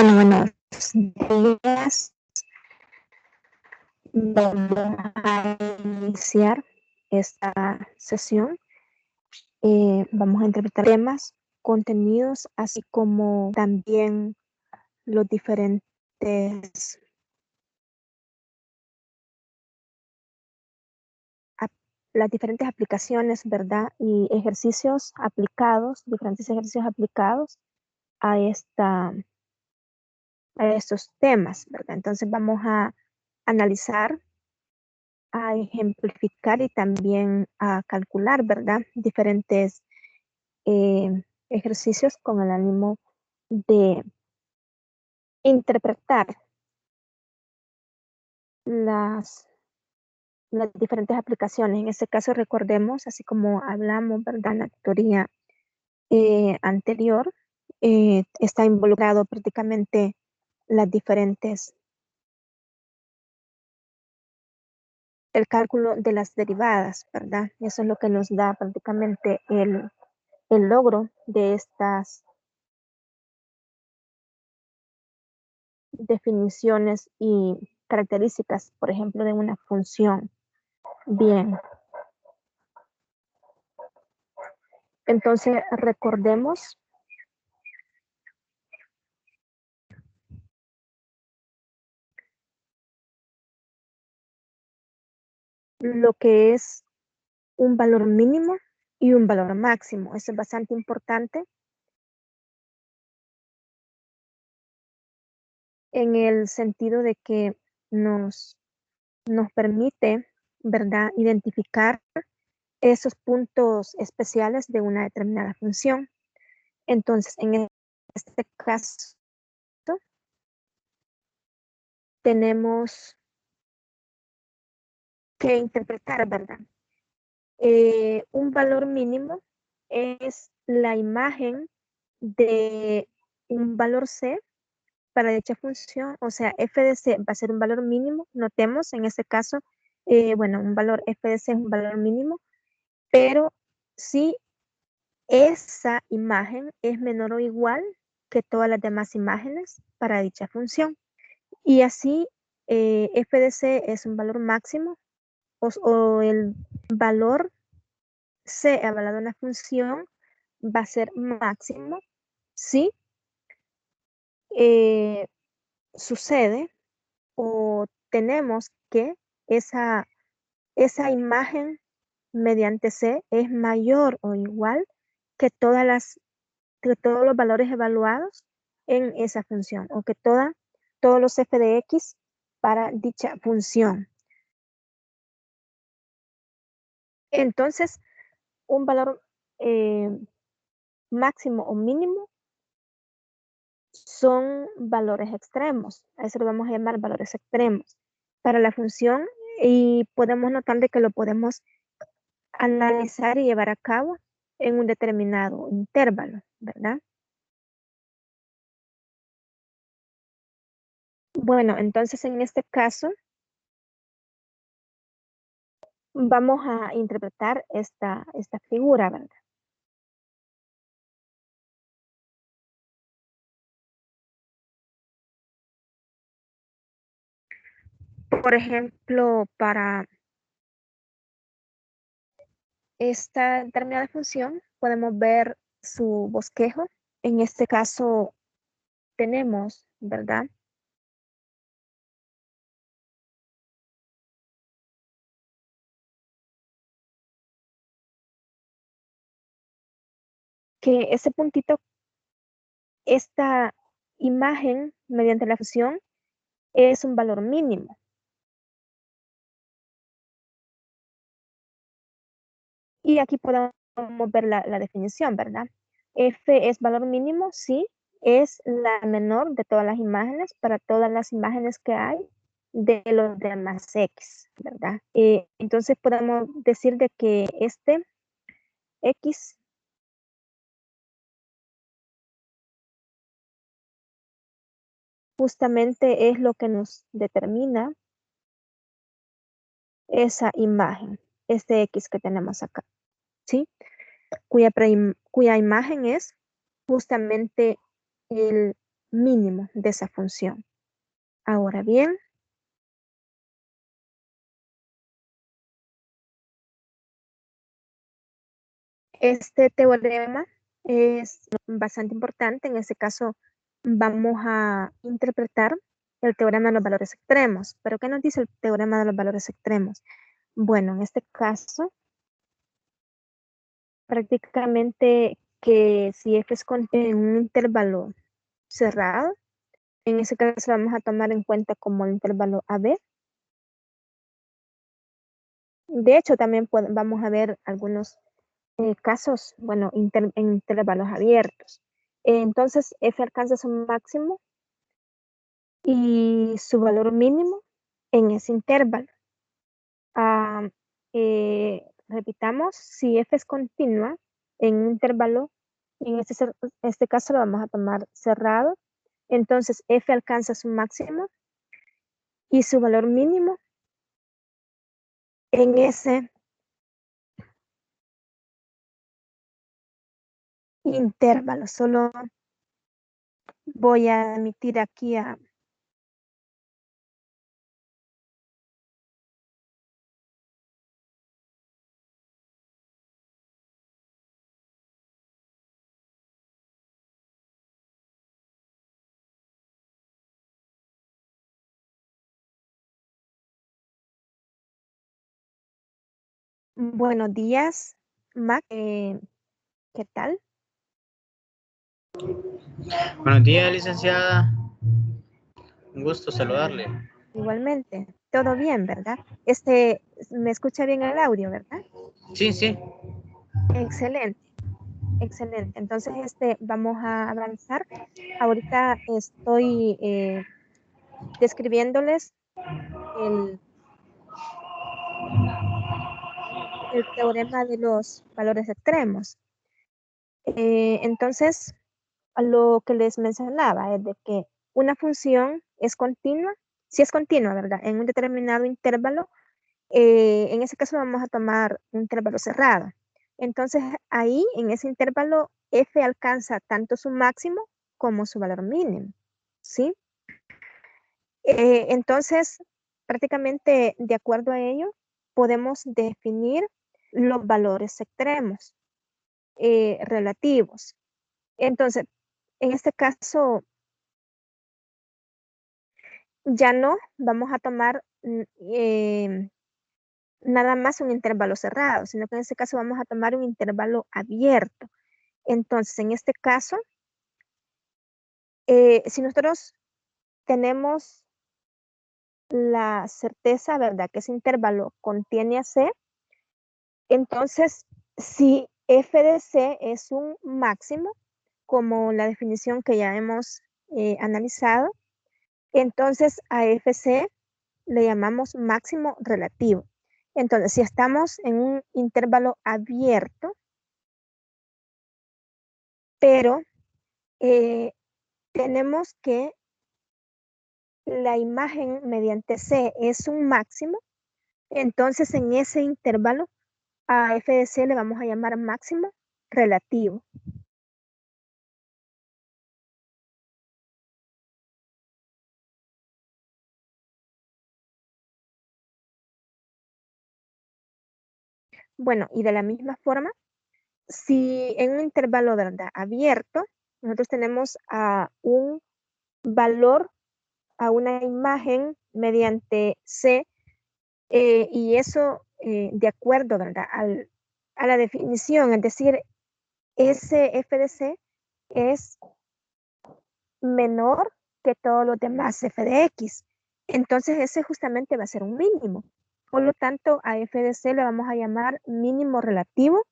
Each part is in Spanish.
Buenos días. Vamos a iniciar esta sesión. Vamos a interpretar temas, contenidos, así como también los diferentes las diferentes aplicaciones, ¿verdad? Y ejercicios aplicados, diferentes ejercicios aplicados a estos temas, ¿verdad? Entonces vamos a analizar, a ejemplificar y también a calcular, ¿verdad? Diferentes eh, ejercicios con el ánimo de interpretar las, las diferentes aplicaciones. En este caso, recordemos, así como hablamos, ¿verdad? En la teoría anterior, está involucrado prácticamente las diferentes, el cálculo de las derivadas, ¿verdad? Eso es lo que nos da prácticamente el logro de estas definiciones y características, por ejemplo, de una función. Bien, entonces recordemos lo que es un valor mínimo y un valor máximo. Eso es bastante importante en el sentido de que nos permite, ¿verdad?, identificar esos puntos especiales de una determinada función. Entonces, en este caso, tenemos que interpretar, ¿verdad? Un valor mínimo es la imagen de un valor C para dicha función, o sea, f de c va a ser un valor mínimo. Notemos en este caso, bueno, un valor f de c es un valor mínimo, pero si esa imagen es menor o igual que todas las demás imágenes para dicha función. Y así, f de c es un valor máximo o el valor c evaluado en la función va a ser máximo si sucede o tenemos que esa imagen mediante C es mayor o igual que que todos los valores evaluados en esa función o que todos los f de x para dicha función. Entonces, un valor máximo o mínimo son valores extremos. A eso lo vamos a llamar valores extremos para la función, y podemos notar de que lo podemos analizar y llevar a cabo en un determinado intervalo, ¿verdad? Bueno, entonces en este caso vamos a interpretar esta figura, ¿verdad? Por ejemplo, para esta determinada función podemos ver su bosquejo. En este caso tenemos, ¿verdad?, que ese puntito, esta imagen mediante la función es un valor mínimo. Y aquí podemos ver la definición, ¿verdad? F es valor mínimo si es la menor de todas las imágenes para todas las imágenes que hay de los demás X, ¿verdad? Entonces podemos decir de que este X justamente es lo que nos determina esa imagen, este X que tenemos acá, ¿sí? Cuya imagen es justamente el mínimo de esa función. Ahora bien, este teorema es bastante importante. En este caso, vamos a interpretar el teorema de los valores extremos. ¿Pero qué nos dice el teorema de los valores extremos? Bueno, en este caso, prácticamente que si f es en un intervalo cerrado, en ese caso vamos a tomar en cuenta como el intervalo AB. De hecho, también vamos a ver algunos casos, bueno, en intervalos abiertos. Entonces, f alcanza su máximo y su valor mínimo en ese intervalo. Ah, repitamos, si f es continua en un intervalo, en este caso lo vamos a tomar cerrado, entonces f alcanza su máximo y su valor mínimo en ese intervalo. Solo voy a emitir aquí a... Buenos días, Mac. ¿Qué tal? Buenos días, licenciada. Un gusto saludarle. Igualmente. Todo bien, ¿verdad? Me escucha bien el audio, ¿verdad? Sí, sí. Excelente, excelente. Entonces, vamos a avanzar. Ahorita estoy describiéndoles el, el teorema de los valores extremos. Entonces, a lo que les mencionaba es de que una función es continua, si es continua, ¿verdad? En un determinado intervalo, en ese caso vamos a tomar un intervalo cerrado. Entonces, ahí, en ese intervalo, f alcanza tanto su máximo como su valor mínimo, ¿sí? Entonces, prácticamente de acuerdo a ello, podemos definir los valores extremos relativos. Entonces, en este caso, ya no vamos a tomar nada más un intervalo cerrado, sino que en este caso vamos a tomar un intervalo abierto. Entonces, en este caso, si nosotros tenemos la certeza, ¿verdad?, que ese intervalo contiene a C, entonces, si f de C es un máximo, como la definición que ya hemos analizado, entonces a fc le llamamos máximo relativo. Entonces, si estamos en un intervalo abierto, pero tenemos que la imagen mediante C es un máximo, entonces en ese intervalo a f de C le vamos a llamar máximo relativo. Bueno, y de la misma forma, si en un intervalo, ¿verdad?, abierto, nosotros tenemos a un valor, a una imagen mediante C, y eso de acuerdo, ¿verdad?, a la definición, es decir, ese f de C es menor que todos los demás f de x. Entonces ese justamente va a ser un mínimo. Por lo tanto, a f de C le vamos a llamar mínimo relativo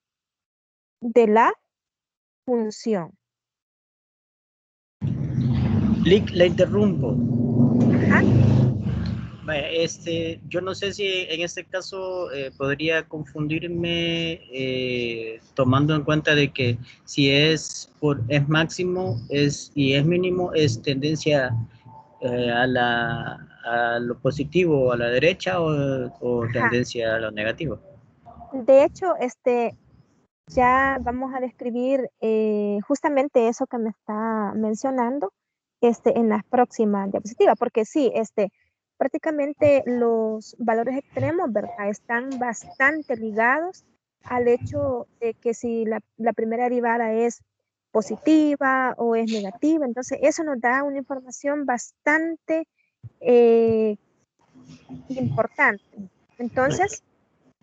de la función. La interrumpo. Ajá. Vaya, yo no sé si en este caso podría confundirme tomando en cuenta de que si es máximo y es mínimo, es tendencia a lo positivo, a la derecha o Ajá. tendencia a lo negativo. De hecho, ya vamos a describir justamente eso que me está mencionando. en la próxima diapositiva, porque sí, prácticamente los valores extremos, ¿verdad? Están bastante ligados al hecho de que si la primera derivada es positiva o es negativa, entonces eso nos da una información bastante eh, importante. Entonces,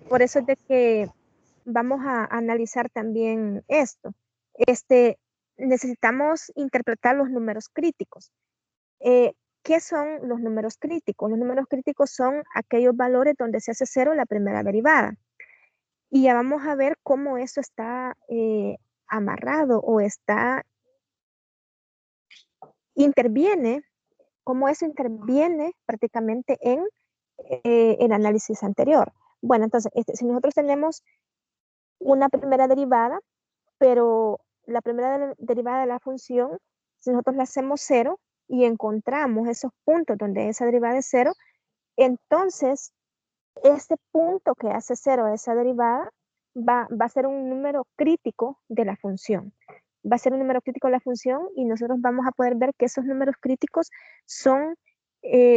por eso es de que vamos a analizar también esto. Necesitamos interpretar los números críticos. ¿Qué son los números críticos? Los números críticos son aquellos valores donde se hace cero la primera derivada. Y ya vamos a ver cómo eso está amarrado o interviene, cómo eso interviene prácticamente en el análisis anterior. Bueno, entonces, si nosotros tenemos una primera derivada, pero la primera derivada de la función, si nosotros la hacemos cero y encontramos esos puntos donde esa derivada es cero, entonces ese punto que hace cero a esa derivada va a ser un número crítico de la función. Va a ser un número crítico de la función y nosotros vamos a poder ver que esos números críticos son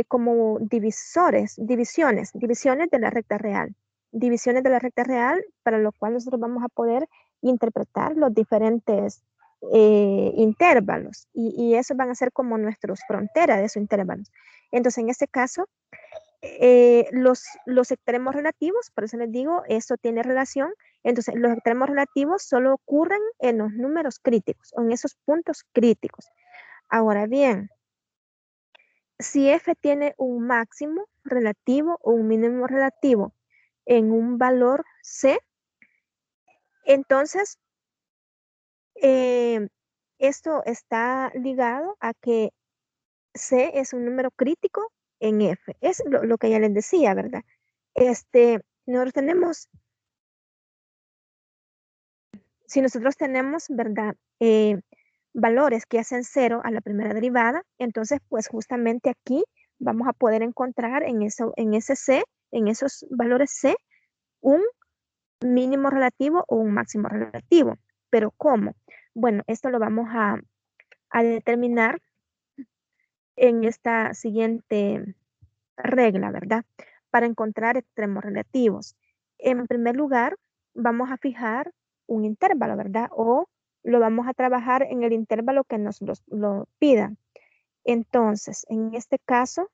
como divisiones de la recta real. Divisiones de la recta real para lo cual nosotros vamos a poder interpretar los diferentes intervalos y esos van a ser como nuestras fronteras de esos intervalos. Entonces, en este caso, los extremos relativos, por eso les digo, esto tiene relación. Entonces, los extremos relativos solo ocurren en los números críticos o en esos puntos críticos. Ahora bien, si f tiene un máximo relativo o un mínimo relativo en un valor c, entonces esto está ligado a que c es un número crítico en f. Es lo que ya les decía, ¿verdad? Nosotros tenemos, si nosotros tenemos, ¿verdad? Valores que hacen cero a la primera derivada, entonces pues justamente aquí vamos a poder encontrar en ese C, en esos valores C, un mínimo relativo o un máximo relativo. ¿Pero cómo? Bueno, esto lo vamos a determinar en esta siguiente regla, ¿verdad? Para encontrar extremos relativos. En primer lugar, vamos a fijar un intervalo, ¿verdad? O lo vamos a trabajar en el intervalo que nos lo pida. Entonces, en este caso,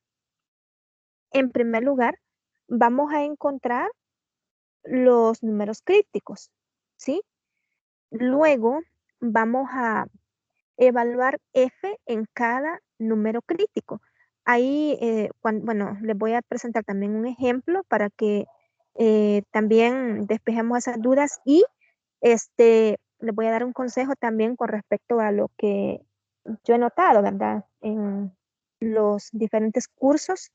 en primer lugar, vamos a encontrar los números críticos, ¿sí? Luego, vamos a evaluar f en cada número crítico. Ahí, bueno, les voy a presentar también un ejemplo para que también despejemos esas dudas y les voy a dar un consejo también con respecto a lo que yo he notado, ¿verdad? En los diferentes cursos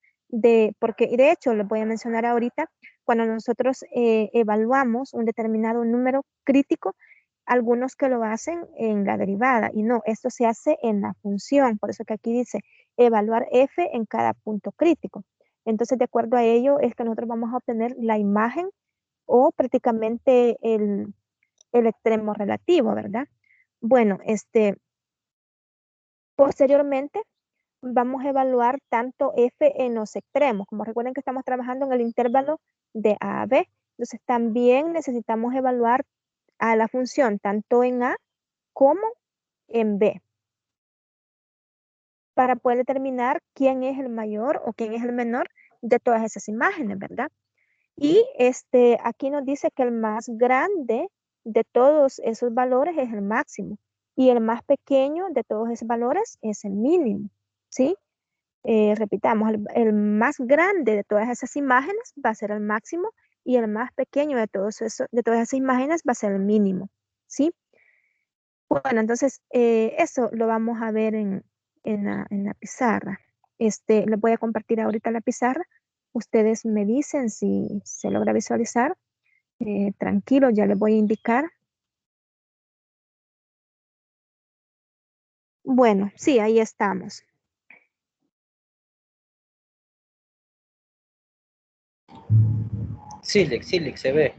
porque de hecho les voy a mencionar ahorita, cuando nosotros evaluamos un determinado número crítico, algunos que lo hacen en la derivada y no, esto se hace en la función, por eso que aquí dice evaluar f en cada punto crítico. Entonces, de acuerdo a ello, es que nosotros vamos a obtener la imagen o prácticamente el extremo relativo, ¿verdad? Bueno, posteriormente vamos a evaluar tanto f en los extremos, como recuerden que estamos trabajando en el intervalo de a a b, entonces también necesitamos evaluar a la función tanto en a como en b, para poder determinar quién es el mayor o quién es el menor de todas esas imágenes, ¿verdad? Y aquí nos dice que el más grande de todos esos valores es el máximo y el más pequeño de todos esos valores es el mínimo, ¿sí? Repitamos, el más grande de todas esas imágenes va a ser el máximo y el más pequeño de todas esas imágenes va a ser el mínimo, ¿sí? Bueno, entonces eso lo vamos a ver en la pizarra. Les voy a compartir ahorita la pizarra. Ustedes me dicen si se logra visualizar. Tranquilo, ya les voy a indicar. Bueno, sí, ahí estamos. Sí, se ve.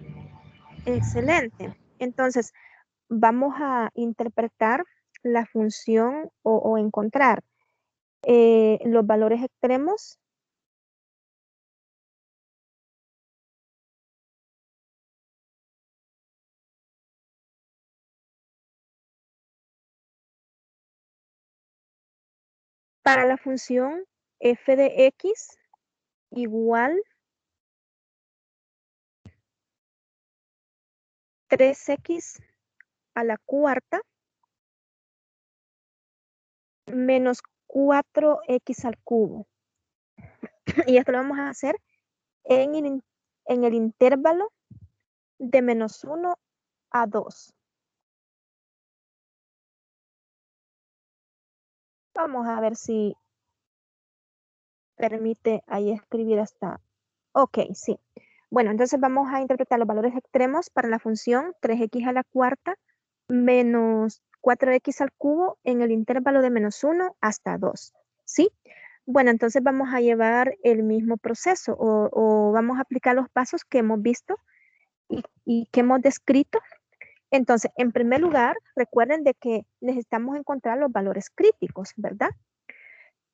Excelente. Entonces, vamos a interpretar la función o encontrar los valores extremos para la función f de x igual 3x a la cuarta menos 4x al cubo. Y esto lo vamos a hacer en el intervalo de menos 1 a 2. Vamos a ver si permite ahí escribir hasta... Ok, sí. Bueno, entonces vamos a interpretar los valores extremos para la función 3x a la cuarta menos 4x al cubo en el intervalo de menos 1 hasta 2. ¿Sí? Bueno, entonces vamos a llevar el mismo proceso o vamos a aplicar los pasos que hemos visto y que hemos descrito. Entonces, en primer lugar, recuerden de que necesitamos encontrar los valores críticos, ¿verdad?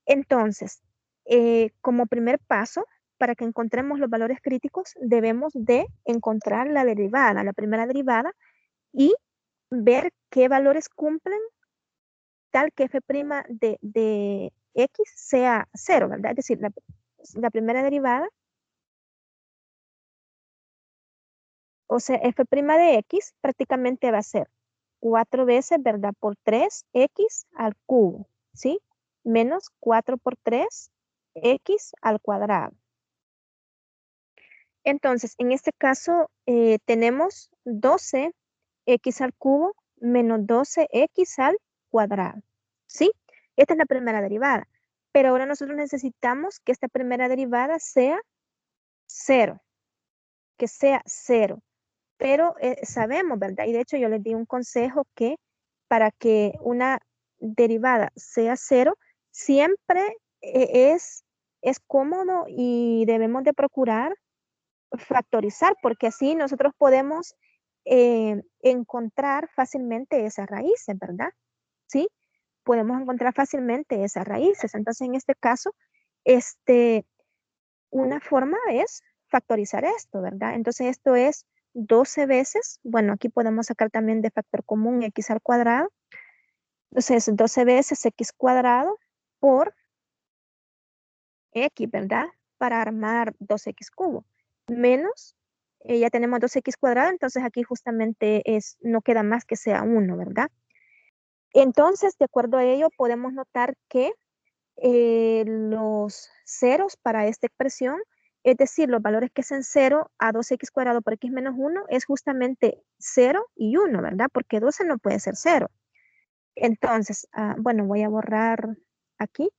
Entonces, como primer paso, para que encontremos los valores críticos, debemos de encontrar la derivada, la primera derivada, y ver qué valores cumplen tal que f' de x sea 0, ¿verdad? Es decir, la primera derivada, o sea, f' de x prácticamente va a ser 4 veces, ¿verdad? Por 3x al cubo, ¿sí? Menos 4 por 3x al cuadrado. Entonces, en este caso, tenemos 12x al cubo menos 12x al cuadrado, ¿sí? Esta es la primera derivada. Pero ahora nosotros necesitamos que esta primera derivada sea 0, que sea 0. Pero sabemos, ¿verdad? Y de hecho yo les di un consejo que para que una derivada sea 0, siempre es cómodo y debemos de procurar factorizar, porque así nosotros podemos encontrar fácilmente esas raíces, ¿verdad? ¿Sí? Podemos encontrar fácilmente esas raíces. Entonces, en este caso, una forma es factorizar esto, ¿verdad? Entonces, esto es 12 veces, bueno, aquí podemos sacar también de factor común x al cuadrado. Entonces, 12 veces x cuadrado por x, ¿verdad? Para armar 2x cubo. Menos, ya tenemos 2x cuadrado, entonces aquí justamente no queda más que sea 1, ¿verdad? Entonces, de acuerdo a ello, podemos notar que los ceros para esta expresión, es decir, los valores que sean 0 a 2x cuadrado por x menos 1 es justamente 0 y 1, ¿verdad? Porque 12 no puede ser 0. Entonces, bueno, voy a borrar aquí.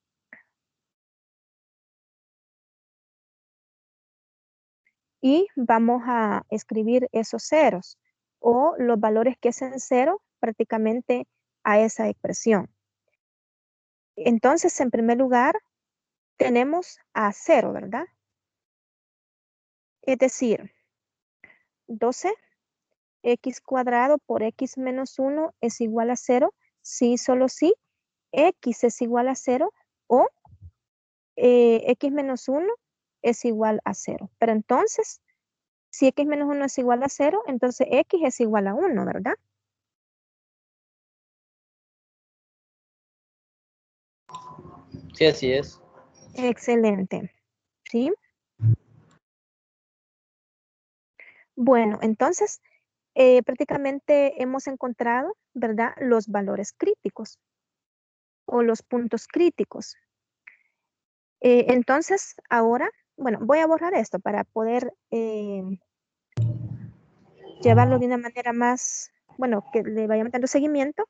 Y vamos a escribir esos ceros o los valores que sean 0 prácticamente a esa expresión. Entonces, en primer lugar, tenemos a 0, ¿verdad? Es decir, 12x cuadrado por x menos 1 es igual a 0, sí, solo sí, x es igual a 0 o x menos 1 es igual a 0. Pero entonces, si x menos 1 es igual a 0, entonces x es igual a 1, ¿verdad? Sí, así es. Excelente. ¿Sí? Bueno, entonces prácticamente hemos encontrado, ¿verdad? Los valores críticos o los puntos críticos. Entonces, ahora, bueno, voy a borrar esto para poder llevarlo de una manera más, bueno, que le vayamos dando seguimiento.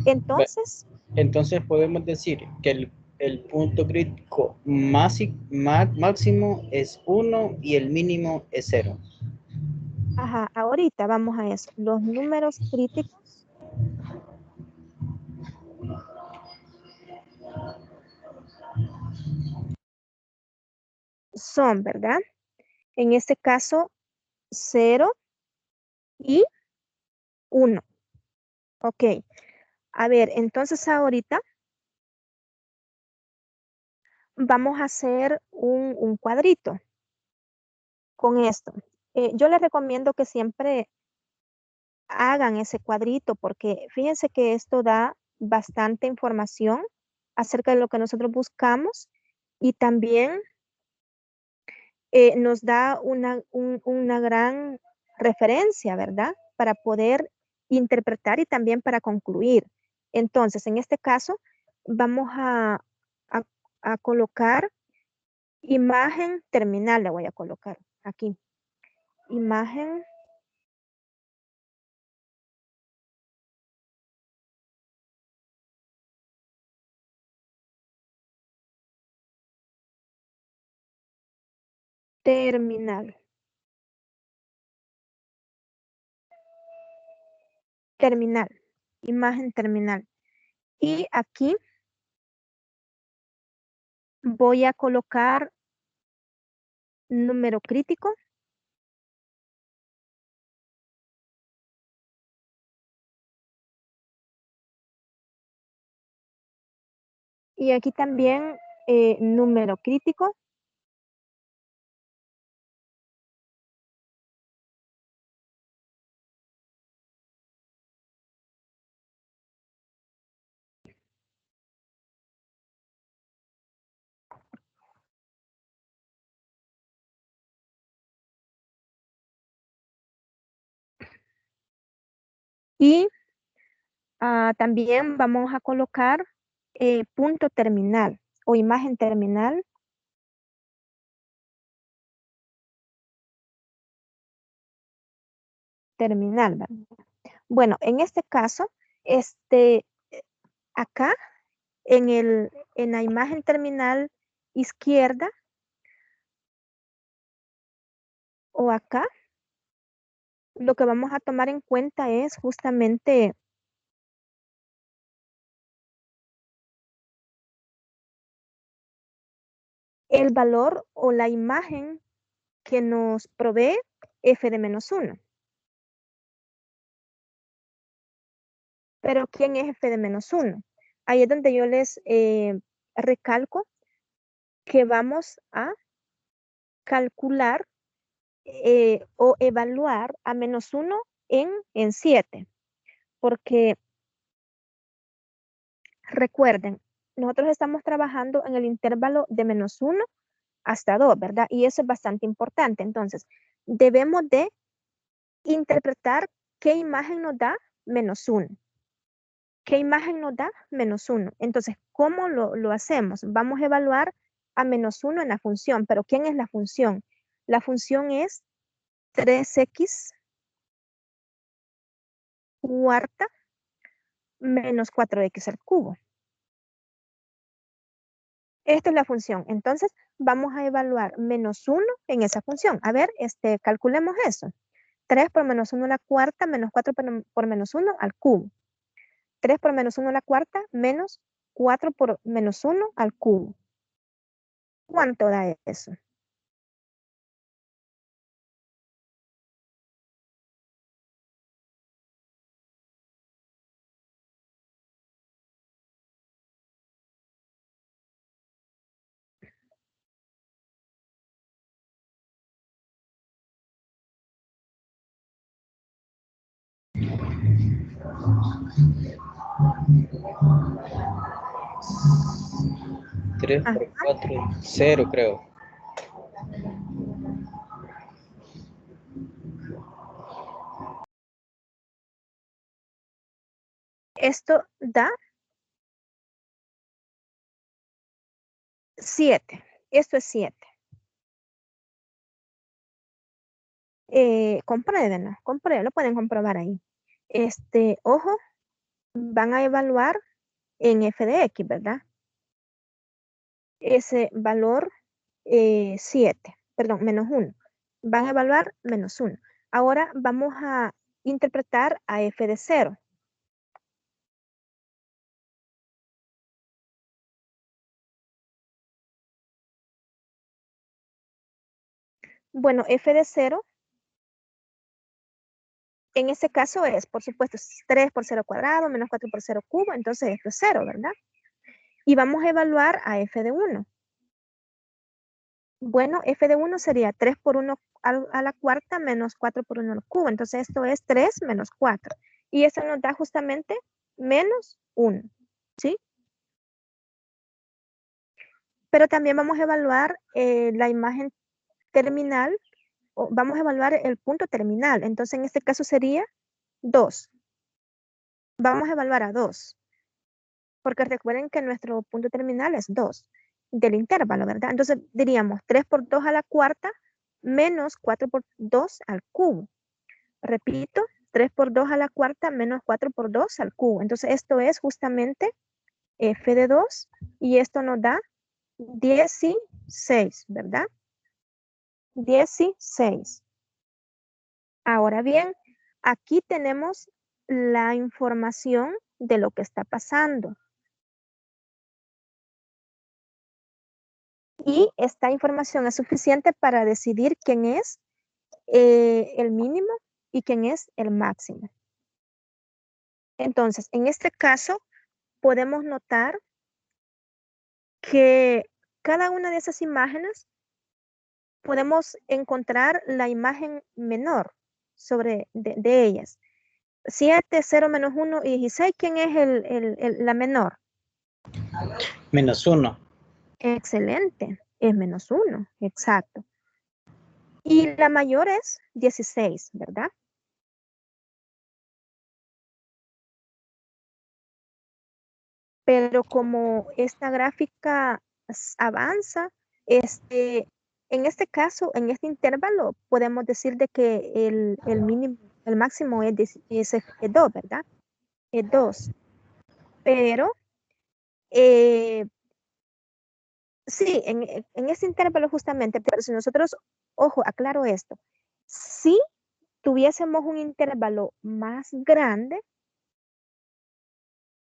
Entonces, Entonces podemos decir que el punto crítico máximo es 1 y el mínimo es 0. ajá, ahorita vamos a eso. Los números críticos son, ¿verdad? En este caso, 0 y 1. Ok. A ver, entonces ahorita vamos a hacer un cuadrito con esto. Yo les recomiendo que siempre hagan ese cuadrito porque fíjense que esto da bastante información acerca de lo que nosotros buscamos y también nos da una gran referencia, ¿verdad? Para poder interpretar y también para concluir. Entonces, en este caso, vamos a, a colocar imagen terminal, le voy a colocar aquí. Imagen terminal. Terminal. Imagen terminal. Y aquí voy a colocar número crítico. Y aquí también número crítico. Y también vamos a colocar punto terminal o imagen terminal. Terminal, ¿verdad? Bueno, en este caso, este, acá en la imagen terminal izquierda o acá, lo que vamos a tomar en cuenta es justamente el valor o la imagen que nos provee f de menos 1. Pero ¿quién es f de menos 1? Ahí es donde yo les recalco que vamos a calcular o evaluar a menos 1 en 7. Porque recuerden, nosotros estamos trabajando en el intervalo de menos 1 hasta 2, ¿verdad? Y eso es bastante importante. Entonces, debemos de interpretar qué imagen nos da menos 1. ¿Qué imagen nos da menos 1? Entonces, ¿cómo lo hacemos? Vamos a evaluar a menos 1 en la función, pero ¿quién es la función? La función es 3x cuarta menos 4x al cubo. Esta es la función. Entonces, vamos a evaluar menos 1 en esa función. A ver, calculemos eso. 3 por menos 1 a la cuarta menos 4 por menos 1 al cubo. 3 por menos 1 a la cuarta menos 4 por menos 1 al cubo. ¿Cuánto da eso? Tres Ah, por 4, 0 creo. esto da 7. Esto es 7. Compruébenlo, lo pueden comprobar ahí. Ojo, van a evaluar en f de x, ¿verdad? Ese valor 7, perdón, menos 1. Van a evaluar menos 1. Ahora vamos a interpretar a f de 0. Bueno, f de 0, en este caso es, por supuesto, 3 por 0 cuadrado menos 4 por 0 cubo, entonces esto es 0, ¿verdad? Y vamos a evaluar a f de 1. Bueno, f de 1 sería 3 por 1 a la cuarta menos 4 por 1 al cubo. Entonces esto es 3 menos 4. Y eso nos da justamente menos 1. ¿Sí? Pero también vamos a evaluar la imagen terminal, o vamos a evaluar el punto terminal. Entonces en este caso sería 2. Vamos a evaluar a 2. Porque recuerden que nuestro punto terminal es 2 del intervalo, ¿verdad? Entonces diríamos 3 por 2 a la cuarta menos 4 por 2 al cubo. Repito, 3 por 2 a la cuarta menos 4 por 2 al cubo. Entonces esto es justamente f de 2 y esto nos da 16, ¿verdad? 16. Ahora bien, aquí tenemos la información de lo que está pasando. Y esta información es suficiente para decidir quién es el mínimo y quién es el máximo. Entonces, en este caso, podemos notar que cada una de esas imágenes podemos encontrar la imagen menor de ellas. 7, 0, menos 1 y 16, ¿quién es la menor? Menos 1. Excelente, es menos 1, exacto. Y la mayor es 16, ¿verdad? Pero como esta gráfica avanza, en este caso, en este intervalo, podemos decir de que el mínimo, el máximo es 2, ¿verdad? Es 2. Pero, sí, en este intervalo justamente, pero si nosotros, ojo, aclaro esto, si tuviésemos un intervalo más grande,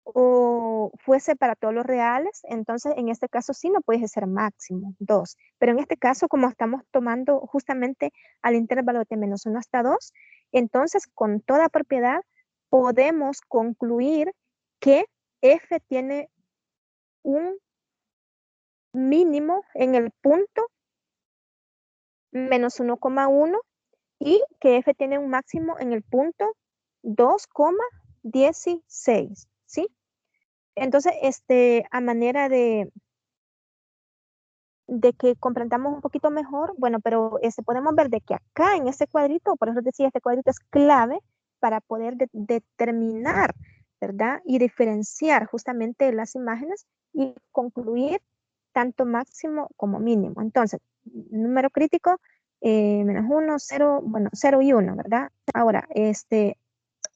o fuese para todos los reales, entonces en este caso sí no puede ser máximo 2. Pero en este caso, como estamos tomando justamente al intervalo de menos 1 hasta 2, entonces con toda propiedad podemos concluir que f tiene un mínimo en el punto menos 1,1 y que f tiene un máximo en el punto 2,16, ¿sí? Entonces, a manera de que comprendamos un poquito mejor, bueno, pero podemos ver de que acá en este cuadrito, por eso decía, este cuadrito es clave para poder determinar, ¿verdad? Y diferenciar justamente las imágenes y concluir tanto máximo como mínimo. Entonces, número crítico, menos 1, 0, bueno, 0 y 1, ¿verdad? Ahora,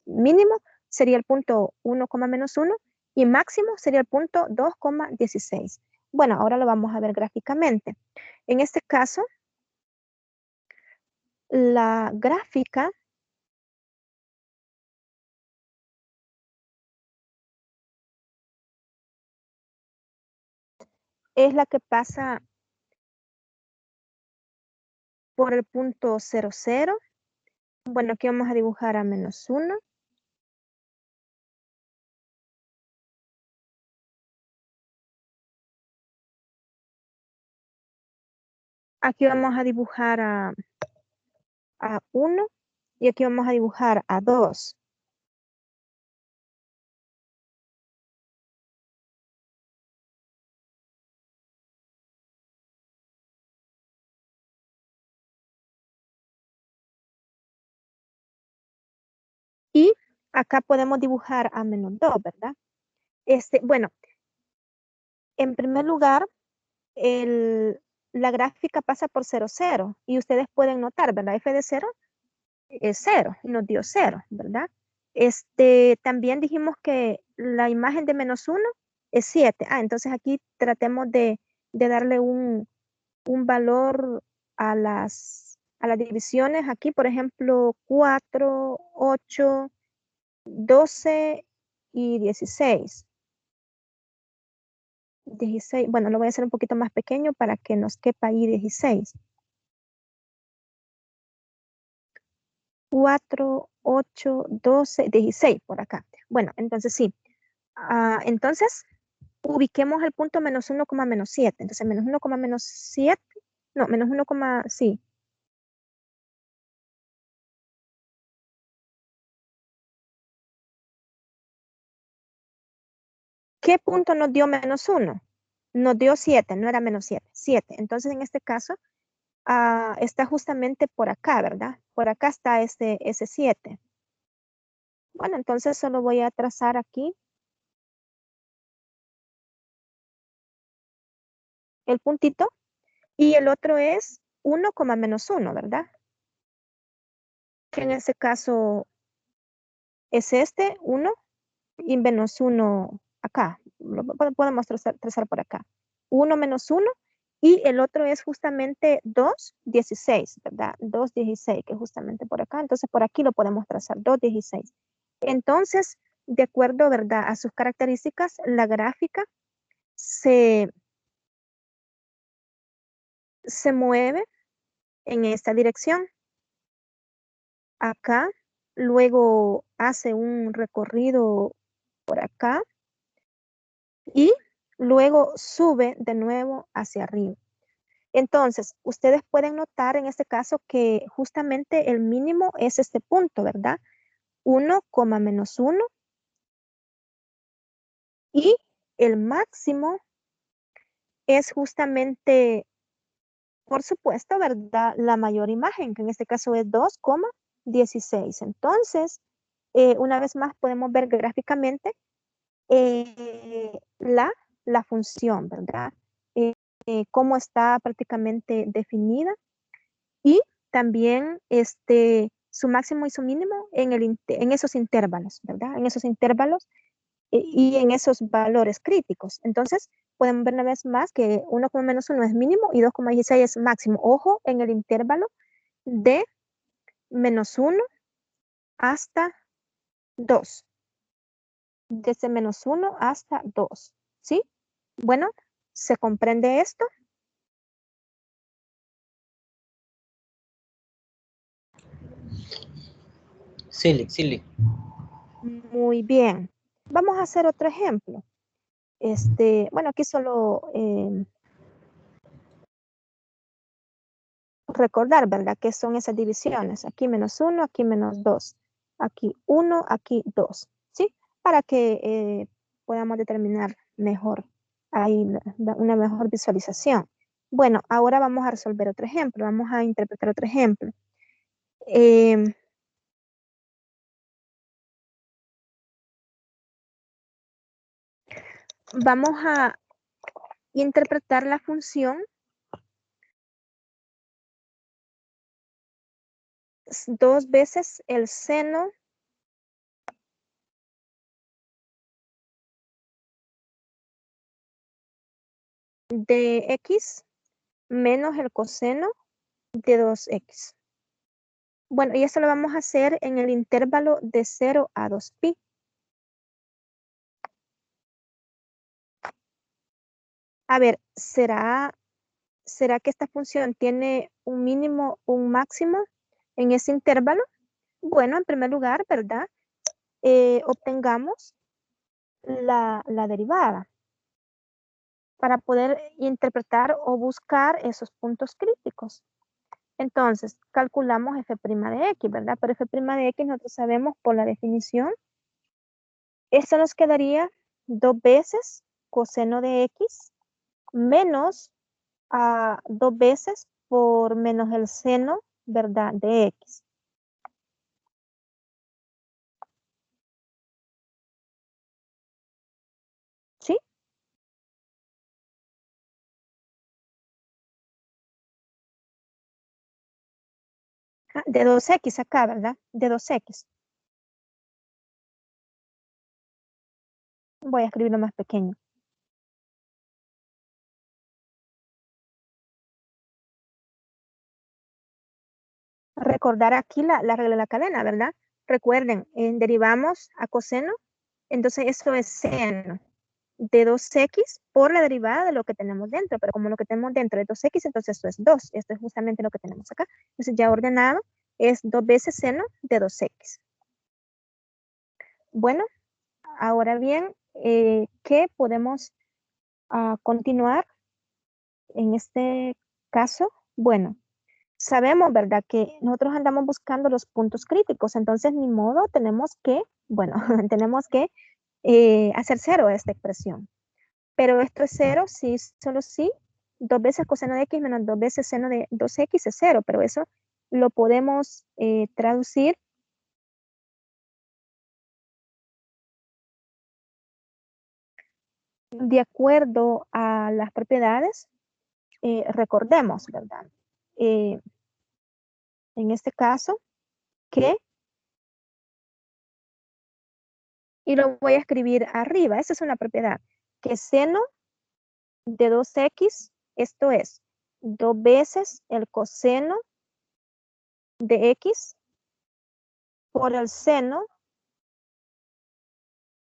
mínimo sería el punto 1, menos 1 y máximo sería el punto 2,16. Bueno, ahora lo vamos a ver gráficamente. En este caso, la gráfica es la que pasa por el punto 0, 0. Bueno, aquí vamos a dibujar a menos 1. Aquí vamos a dibujar a 1 y aquí vamos a dibujar a 2. Y acá podemos dibujar a menos 2, ¿verdad? Bueno, en primer lugar, la gráfica pasa por 0, 0. Y ustedes pueden notar, ¿verdad? F de 0 es 0 y nos dio 0, ¿verdad? También dijimos que la imagen de menos 1 es 7. Entonces aquí tratemos de darle un valor a las divisiones. Aquí, por ejemplo, 4, 8, 12 y 16. 16, bueno, lo voy a hacer un poquito más pequeño para que nos quepa ahí 16. 4, 8, 12, 16 por acá. Bueno, entonces sí. Entonces, ubiquemos el punto menos 1, menos 7. Entonces, menos 1, menos 7 No, menos 1, sí. ¿Qué punto nos dio menos 1? Nos dio 7, no era menos 7, 7. Entonces, en este caso, está justamente por acá, ¿verdad? Por acá está ese 7. Bueno, entonces solo voy a trazar aquí el puntito y el otro es 1, menos 1, ¿verdad? Que en este caso es este 1 y menos 1 acá. Podemos trazar por acá. 1 menos 1 y el otro es justamente 2, 16, ¿verdad? 2, 16, que es justamente por acá. Entonces por aquí lo podemos trazar, 2, 16. Entonces, de acuerdo, ¿verdad? A sus características, la gráfica se mueve en esta dirección. Acá, luego hace un recorrido por acá y luego sube de nuevo hacia arriba. Entonces, ustedes pueden notar en este caso que justamente el mínimo es este punto, ¿verdad? 1, menos 1 y el máximo es justamente, por supuesto, ¿verdad? La mayor imagen, que en este caso es 2, 16. Entonces, una vez más podemos ver gráficamente la función, ¿verdad? Cómo está prácticamente definida y también su máximo y su mínimo en esos intervalos, ¿verdad? En esos intervalos y en esos valores críticos. Entonces, podemos ver una vez más que 1, menos 1 es mínimo y 2,16 es máximo. Ojo en el intervalo de menos 1 hasta 2. Desde menos 1 hasta 2, ¿sí? Bueno, ¿se comprende esto? Sí. Muy bien. Vamos a hacer otro ejemplo. Bueno, aquí solo recordar, ¿verdad? ¿Qué son esas divisiones? Aquí menos 1, aquí menos 2. Aquí 1, aquí 2, ¿sí? Para que podamos determinar mejor, ahí una mejor visualización. Bueno, ahora vamos a resolver otro ejemplo. Vamos a interpretar otro ejemplo. Vamos a interpretar la función 2 veces el seno de x menos el coseno de 2x. Bueno, y esto lo vamos a hacer en el intervalo de 0 a 2pi. A ver, ¿será que esta función tiene un mínimo, un máximo en ese intervalo? Bueno, en primer lugar, ¿verdad? Obtengamos la derivada para poder interpretar o buscar esos puntos críticos. Entonces, calculamos f' de x, ¿verdad? Pero f' de x nosotros sabemos por la definición. Esto nos quedaría 2 veces coseno de x menos 2 veces por menos el seno, ¿verdad? De x. ¿Sí? De 2x acá, ¿verdad? De 2x. Voy a escribirlo más pequeño. Recordar aquí la regla de la cadena, ¿verdad? Recuerden, derivamos a coseno, entonces esto es seno de 2x por la derivada de lo que tenemos dentro, pero como lo que tenemos dentro es 2x, entonces esto es 2. Esto es justamente lo que tenemos acá. Entonces ya ordenado es 2 veces seno de 2x. Bueno, ahora bien, ¿qué podemos continuar en este caso? Bueno, sabemos, ¿verdad? Que nosotros andamos buscando los puntos críticos, entonces ni modo, tenemos que, bueno, tenemos que hacer cero esta expresión. Pero esto es cero, sí, solo sí, 2 veces coseno de x menos 2 veces seno de 2x es cero, pero eso lo podemos traducir de acuerdo a las propiedades. Recordemos, ¿verdad? En este caso, que, y lo voy a escribir arriba, esa es una propiedad, que seno de 2x, esto es 2 veces el coseno de x por el seno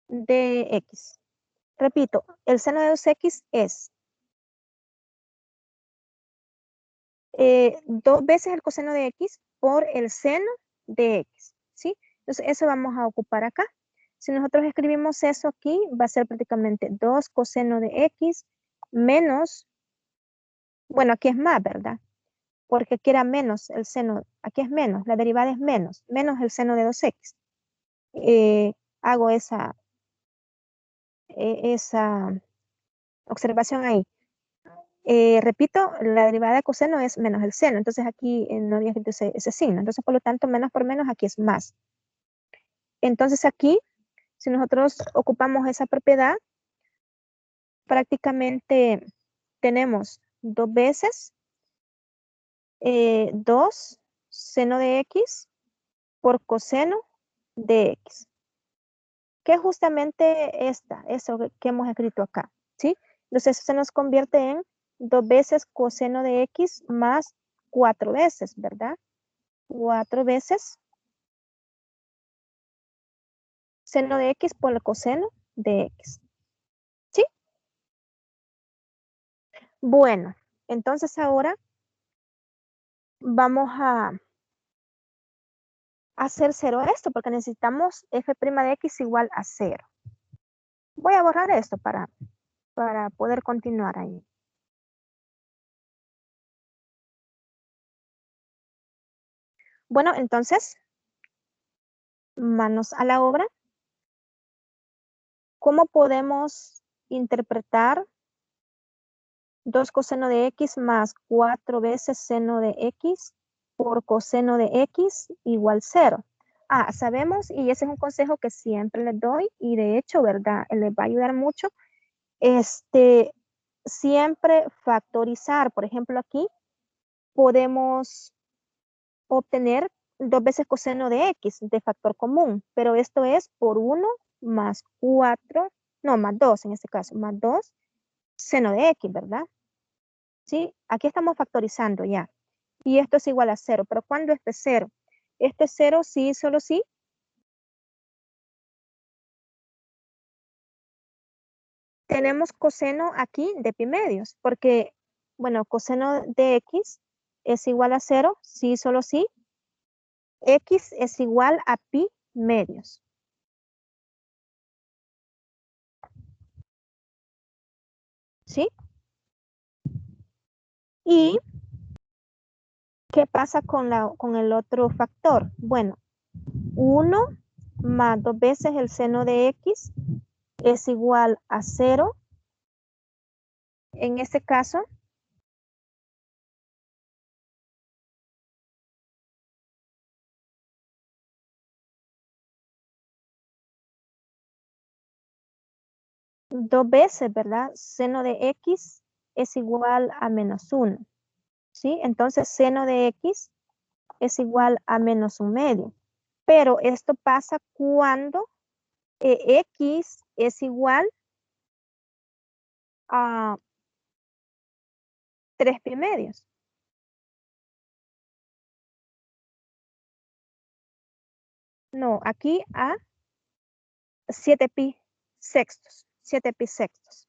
de x. Repito, el seno de 2x es 2 veces el coseno de x por el seno de x, ¿sí? Entonces, eso vamos a ocupar acá. Si nosotros escribimos eso aquí, va a ser prácticamente 2 coseno de x menos, bueno, aquí es más, ¿verdad? Porque aquí era menos el seno, aquí es menos, la derivada es menos el seno de 2x. Hago esa observación ahí. Repito, la derivada de coseno es menos el seno, entonces aquí no había escrito ese signo, entonces por lo tanto menos por menos aquí es más. Entonces aquí, si nosotros ocupamos esa propiedad, prácticamente tenemos 2 veces 2 seno de x por coseno de x, que es justamente eso que hemos escrito acá, ¿sí? Entonces eso se nos convierte en 2 veces coseno de x más 4 veces, ¿verdad? 4 veces seno de x por el coseno de x, ¿sí? Bueno, entonces ahora vamos a hacer cero esto porque necesitamos f' de x igual a 0. Voy a borrar esto para poder continuar ahí. Bueno, entonces, manos a la obra. ¿Cómo podemos interpretar 2 coseno de x más 4 veces seno de x por coseno de x igual 0? Sabemos, y ese es un consejo que siempre les doy, y de hecho, ¿verdad? Les va a ayudar mucho. Siempre factorizar. Por ejemplo, aquí podemos obtener 2 veces coseno de x de factor común, pero esto es por 1 más 4, no, más 2 en este caso, más 2 seno de x, ¿verdad? ¿Sí? Aquí estamos factorizando ya. Y esto es igual a 0, pero ¿cuándo esto es 0? Esto es 0 sí, solo sí. Tenemos coseno aquí de pi medios, porque, bueno, coseno de x es igual a 0, sí, solo sí. X es igual a pi medios. ¿Sí? ¿Y qué pasa con el otro factor? Bueno, 1 más 2 veces el seno de x es igual a 0. En este caso, dos veces, ¿verdad? Seno de x es igual a menos 1. ¿Sí? Entonces, seno de x es igual a menos 1 medio. Pero esto pasa cuando x es igual a 3 pi medios. No, aquí a 7 pi sextos. 7 pi sextos.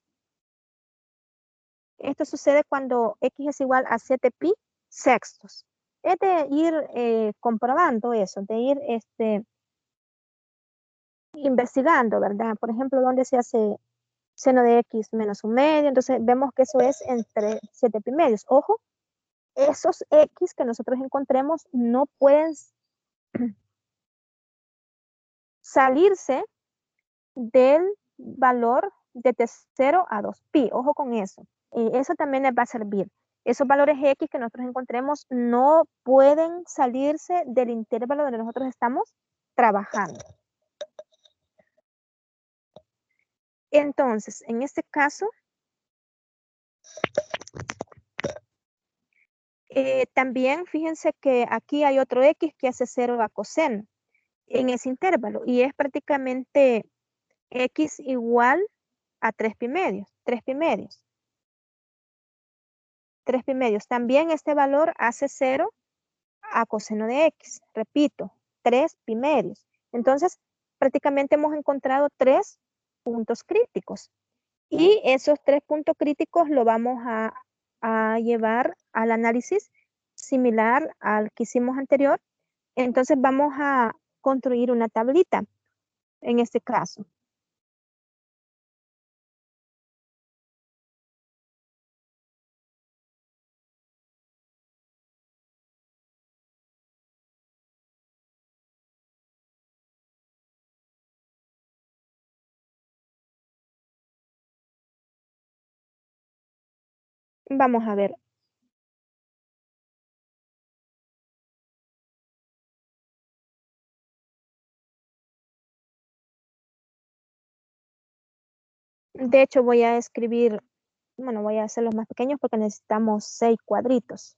Esto sucede cuando x es igual a 7 pi sextos. Es de ir comprobando eso, de ir investigando, ¿verdad? Por ejemplo, ¿dónde se hace seno de x menos 1 medio? Entonces vemos que eso es entre 7 pi medios. Ojo, esos X que nosotros encontremos no pueden salirse del valor de T0 a 2pi. Ojo con eso. Eso también les va a servir. Esos valores X que nosotros encontremos no pueden salirse del intervalo donde nosotros estamos trabajando. Entonces, en este caso, también fíjense que aquí hay otro X que hace 0 a coseno en ese intervalo y es prácticamente X igual a 3 pi medios, 3 pi medios. 3 pi medios. También este valor hace 0 a coseno de X. Repito, 3 pi medios. Entonces, prácticamente hemos encontrado 3 puntos críticos. Y esos 3 puntos críticos lo vamos a llevar al análisis similar al que hicimos anterior. Entonces, vamos a construir una tablita en este caso. Vamos a ver. De hecho, voy a escribir, bueno, voy a hacerlos más pequeños porque necesitamos 6 cuadritos.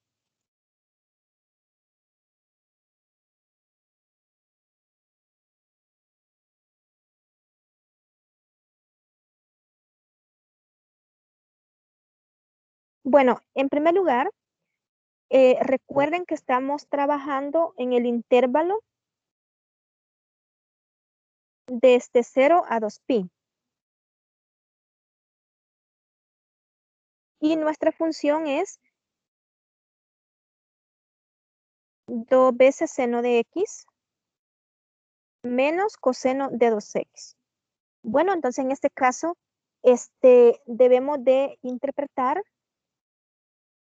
Bueno, en primer lugar, recuerden que estamos trabajando en el intervalo desde 0 a 2pi. Y nuestra función es 2 veces seno de X menos coseno de 2X. Bueno, entonces en este caso, debemos de interpretar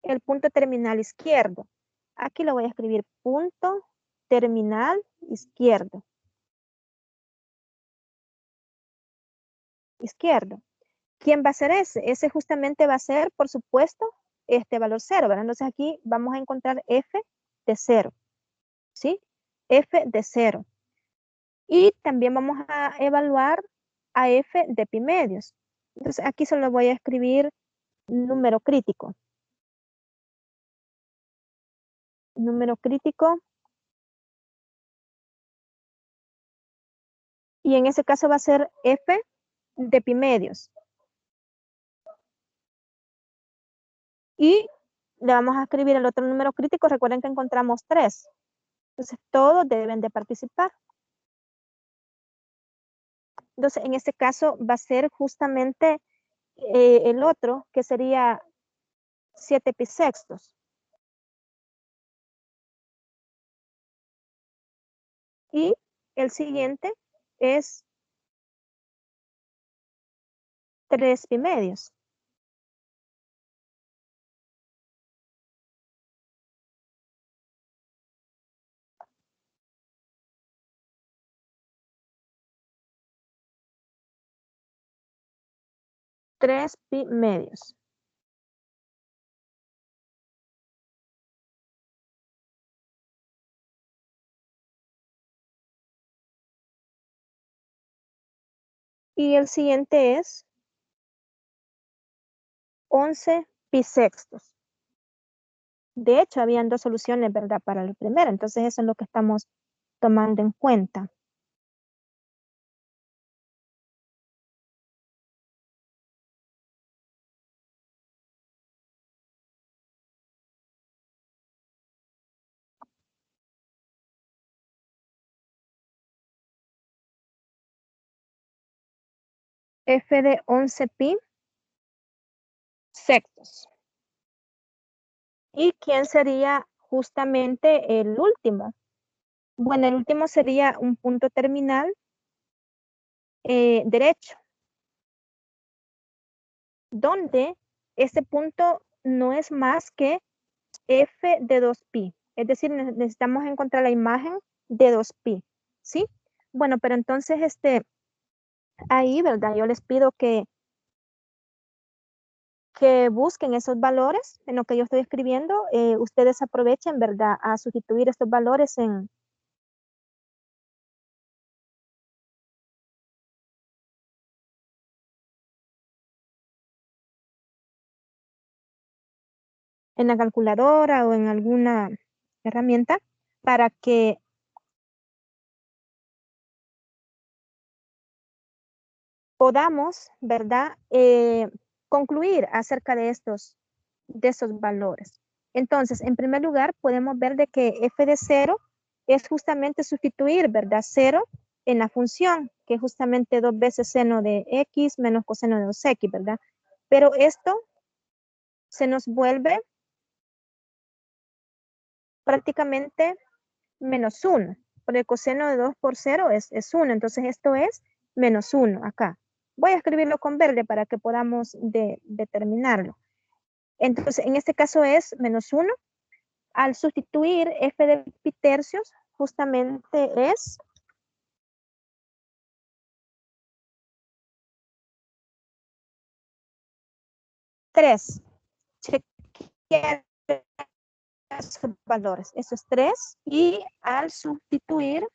el punto terminal izquierdo. Aquí lo voy a escribir punto terminal izquierdo. Izquierdo. ¿Quién va a ser ese? Ese justamente va a ser, por supuesto, este valor 0, ¿verdad? Entonces aquí vamos a encontrar f de 0, ¿sí? F de 0. Y también vamos a evaluar a f de pi medios. Entonces aquí solo voy a escribir número crítico. Número crítico. Y en ese caso va a ser f de pi medios. Y le vamos a escribir el otro número crítico. Recuerden que encontramos 3. Entonces todos deben de participar. Entonces en este caso va a ser justamente el otro, que sería 7 pi sextos. Y el siguiente es 3 pi medios. Tres pi medios. Y el siguiente es 11 pi sextos. De hecho, habían 2 soluciones, ¿verdad? Para el primero. Entonces, eso es lo que estamos tomando en cuenta. F de 11 pi sextos. ¿Y quién sería justamente el último? Bueno, el último sería un punto terminal derecho, donde ese punto no es más que f de 2pi. Es decir, necesitamos encontrar la imagen de 2pi, ¿sí? Bueno, pero entonces, ahí, ¿verdad? Yo les pido que busquen esos valores en lo que yo estoy escribiendo. Ustedes aprovechen, ¿verdad? A sustituir estos valores en la calculadora o en alguna herramienta para que podamos, ¿verdad? Concluir acerca de esos valores. Entonces, en primer lugar, podemos ver de que f de 0 es justamente sustituir, ¿verdad? 0 en la función, que es justamente 2 veces seno de x menos coseno de 2x, ¿verdad? Pero esto se nos vuelve prácticamente menos 1, porque el coseno de 2 por 0 es 1, entonces esto es menos 1 acá. Voy a escribirlo con verde para que podamos determinarlo. Entonces, en este caso es menos 1. Al sustituir f de pi tercios, justamente es tres. Chequear sus valores. Eso es 3. Y al sustituir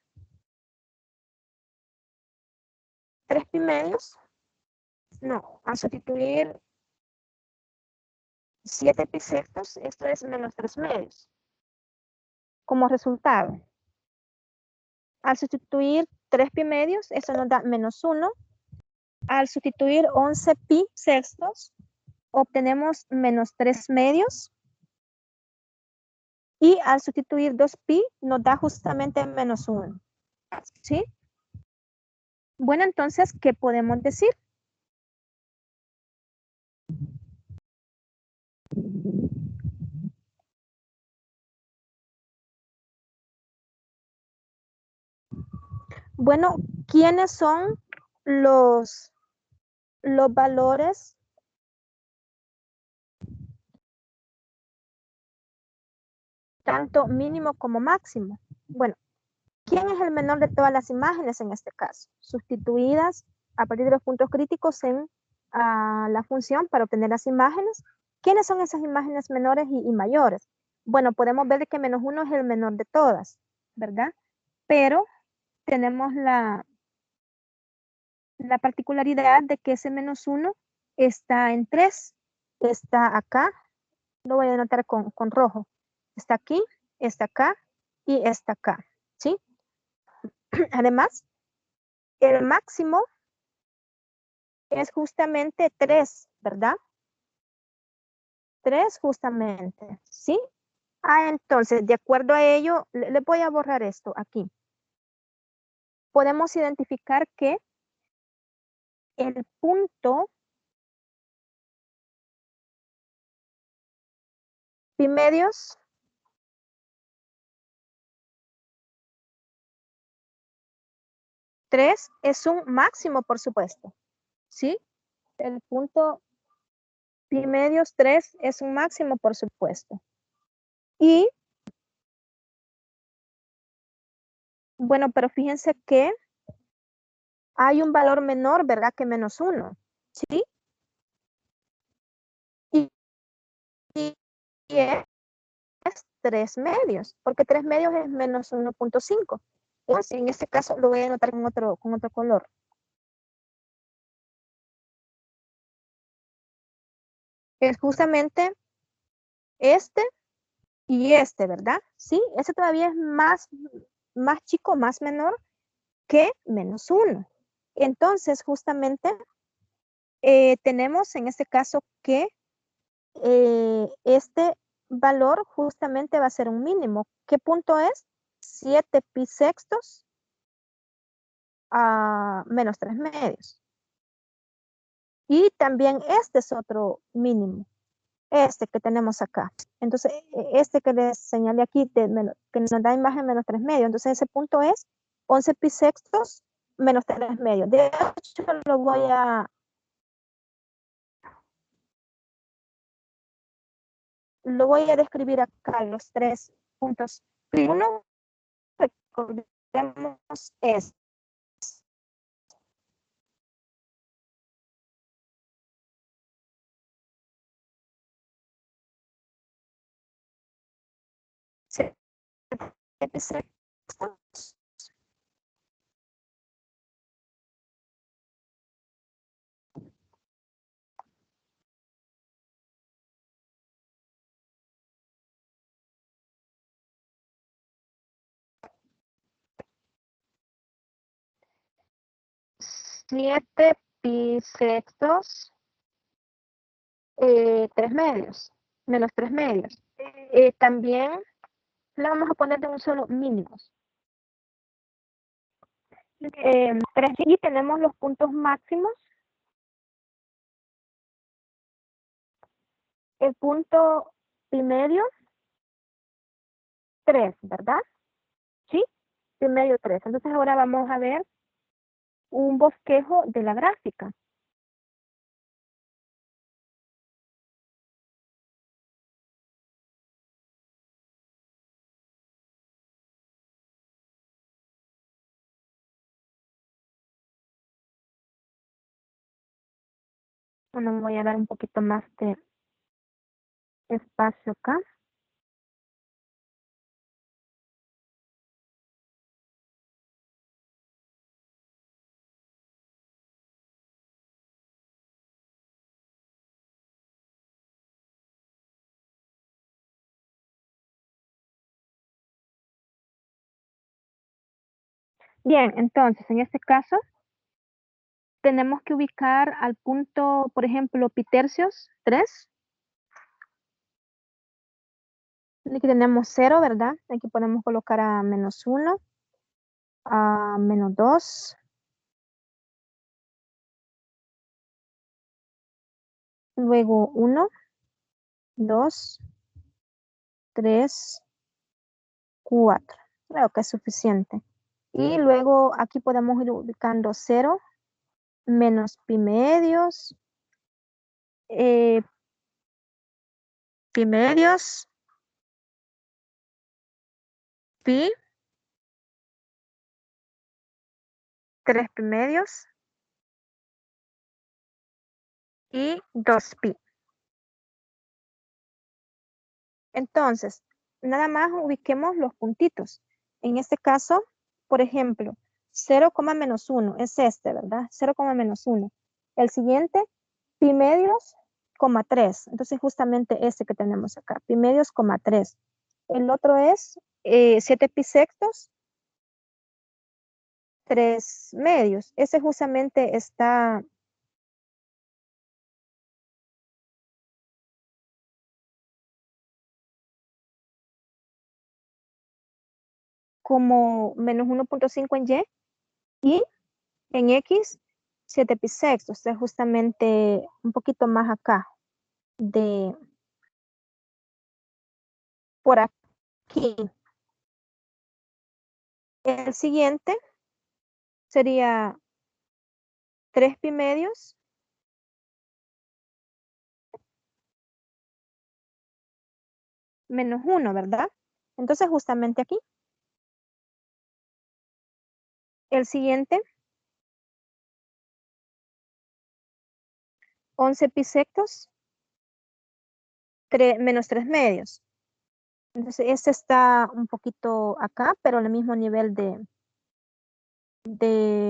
3 pi medios, no, al sustituir 7 pi sextos, esto es menos 3 medios. Como resultado, al sustituir 3 pi medios, eso nos da menos 1. Al sustituir 11 pi sextos, obtenemos menos 3 medios. Y al sustituir 2pi, nos da justamente menos 1. ¿Sí? Bueno, entonces, ¿qué podemos decir? Bueno, ¿quiénes son los valores tanto mínimo como máximo? Bueno, ¿quién es el menor de todas las imágenes en este caso? Sustituidas a partir de los puntos críticos en la función para obtener las imágenes. ¿Quiénes son esas imágenes menores y mayores? Bueno, podemos ver que menos 1 es el menor de todas, ¿verdad? Pero tenemos la particularidad de que ese menos 1 está en 3. Está acá, lo voy a anotar con rojo. Está aquí, está acá y está acá, ¿sí? Además, el máximo es justamente 3, ¿verdad? 3 justamente, ¿sí? Entonces, de acuerdo a ello, le voy a borrar esto aquí. Podemos identificar que el punto pi medios tres es un máximo, por supuesto, ¿sí? El punto pi medios 3 es un máximo, por supuesto. Y, bueno, pero fíjense que hay un valor menor, ¿verdad? Que menos 1, ¿sí? Y es 3 medios, porque 3 medios es menos 1.5. Pues en este caso lo voy a anotar con otro color. Es justamente este y este, ¿verdad? Sí, este todavía es más chico, más menor que menos 1. Entonces, justamente tenemos en este caso que este valor justamente va a ser un mínimo. ¿Qué punto es? 7 pi sextos a menos 3 medios. Y también este es otro mínimo, este que tenemos acá. Entonces, este que les señalé aquí, que nos da imagen menos 3 medios. Entonces, ese punto es 11 pi sextos menos 3 medios. De hecho, lo voy a Lo voy a describir acá, los 3 puntos. Uno, recordemos, es siete bisextos, 3 medios, menos 3 medios. También le vamos a poner de un solo mínimos. Y tenemos los puntos máximos. El punto pi medio, 3, ¿verdad? ¿Sí? Pi medio 3. Entonces ahora vamos a ver un bosquejo de la gráfica. Bueno, voy a dar un poquito más de espacio acá. Bien, entonces en este caso tenemos que ubicar al punto, por ejemplo, pi tercios 3. Aquí tenemos 0, ¿verdad? Aquí podemos colocar a -1, a -2, luego 1, 2, 3, 4. Creo que es suficiente. Y luego aquí podemos ir ubicando 0, menos pi medios, eh, pi medios, pi, 3 pi medios y 2 pi. Entonces, nada más ubiquemos los puntitos. En este caso, por ejemplo, 0, -1 es este, ¿verdad? 0, -1. El siguiente, pi medios, 3. Entonces, justamente este que tenemos acá, pi medios, 3. El otro es 7 pi sextos, 3 medios. Ese justamente está como -1.5 en y en X, 7 pi sextos. Es justamente un poquito más acá, de por aquí. El siguiente sería 3 pi medios menos 1, ¿verdad? Entonces, justamente aquí. El siguiente, 11 pi sextos, menos 3 medios. Entonces, este está un poquito acá, pero al mismo nivel de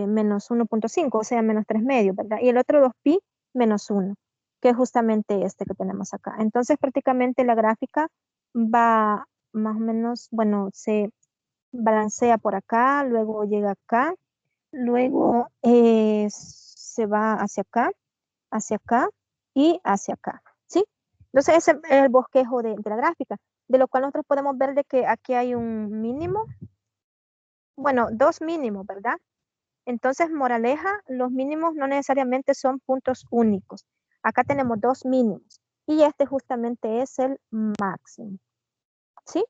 -1.5, o sea, menos 3 medios, ¿verdad? Y el otro 2 pi menos 1, que es justamente este que tenemos acá. Entonces, prácticamente la gráfica va más o menos, bueno, se balancea por acá, luego llega acá, luego se va hacia acá y hacia acá, ¿sí? Entonces, ese es el bosquejo de la gráfica, de lo cual nosotros podemos ver de que aquí hay un mínimo, bueno, dos mínimos, ¿verdad? Entonces, moraleja, los mínimos no necesariamente son puntos únicos. Acá tenemos dos mínimos y este justamente es el máximo. ¿Sí?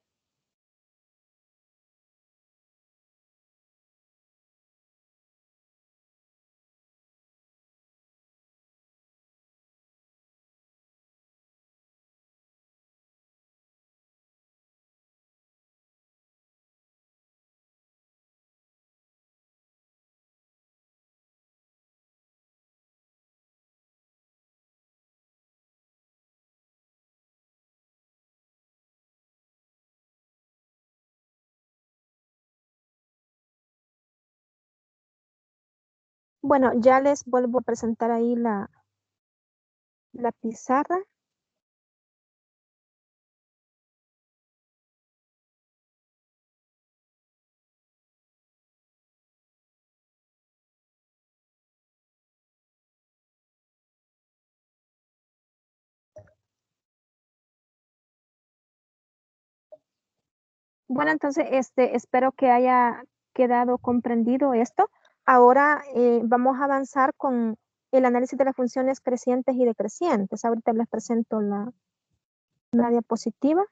Bueno, ya les vuelvo a presentar ahí la pizarra. Bueno, entonces, espero que haya quedado comprendido esto. Ahora vamos a avanzar con el análisis de las funciones crecientes y decrecientes. Ahorita les presento la diapositiva.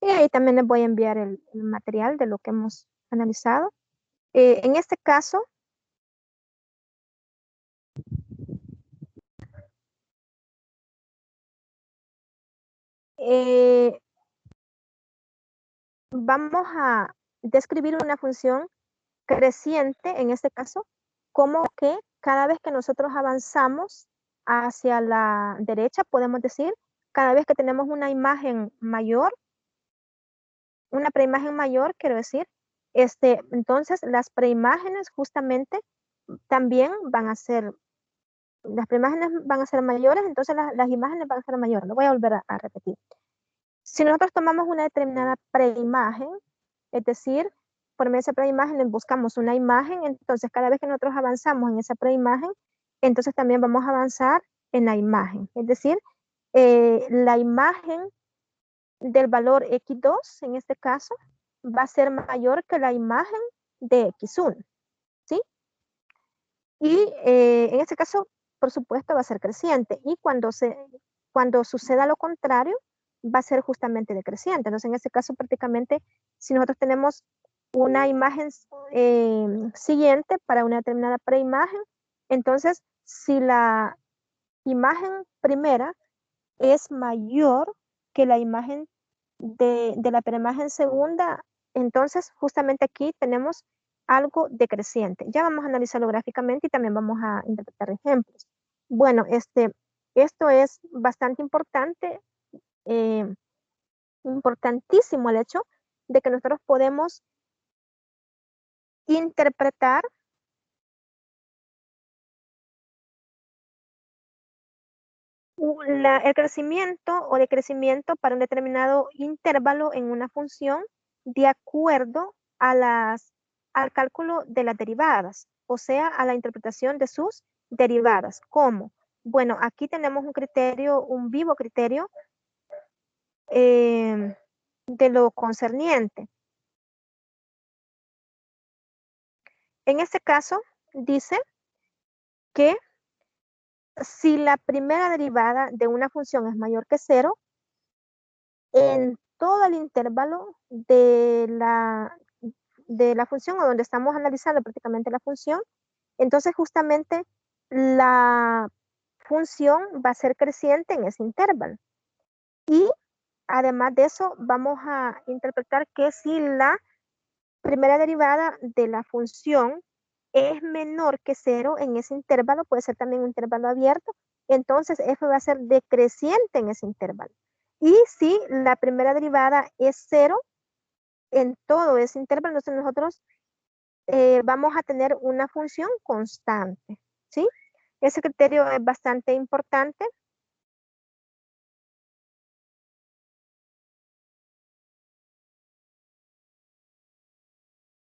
Y ahí también les voy a enviar el material de lo que hemos analizado. En este caso, eh, vamos a describir una función creciente, en este caso, como que cada vez que nosotros avanzamos hacia la derecha, podemos decir, cada vez que tenemos una imagen mayor, una preimagen mayor, quiero decir, entonces las preimágenes justamente también van a ser, las preimágenes van a ser mayores, entonces las imágenes van a ser mayores. Lo voy a volver a repetir. Si nosotros tomamos una determinada preimagen, es decir, por medio de esa preimagen buscamos una imagen, entonces cada vez que nosotros avanzamos en esa preimagen, entonces también vamos a avanzar en la imagen. Es decir, la imagen del valor x2, en este caso, va a ser mayor que la imagen de x1, ¿sí? Y en este caso, por supuesto, va a ser creciente. Y cuando suceda lo contrario, va a ser justamente decreciente. Entonces, en este caso, prácticamente, si nosotros tenemos una imagen siguiente para una determinada preimagen, entonces, si la imagen primera es mayor que la imagen de la preimagen segunda, entonces justamente aquí tenemos algo decreciente. Ya vamos a analizarlo gráficamente y también vamos a interpretar ejemplos. Bueno, esto es bastante importante, eh, importantísimo el hecho de que nosotros podemos interpretar el crecimiento o decrecimiento para un determinado intervalo en una función de acuerdo al cálculo de las derivadas, o sea, a la interpretación de sus derivadas. ¿Cómo? Bueno, aquí tenemos un criterio, un vivo criterio de lo concerniente. En este caso, dice que si la primera derivada de una función es mayor que cero, en todo el intervalo de la función o donde estamos analizando prácticamente la función, entonces justamente la función va a ser creciente en ese intervalo. Y además de eso, vamos a interpretar que si la primera derivada de la función es menor que cero en ese intervalo, puede ser también un intervalo abierto, entonces f va a ser decreciente en ese intervalo. Y si la primera derivada es cero en todo ese intervalo, entonces nosotros vamos a tener una función constante, ¿sí? Ese criterio es bastante importante.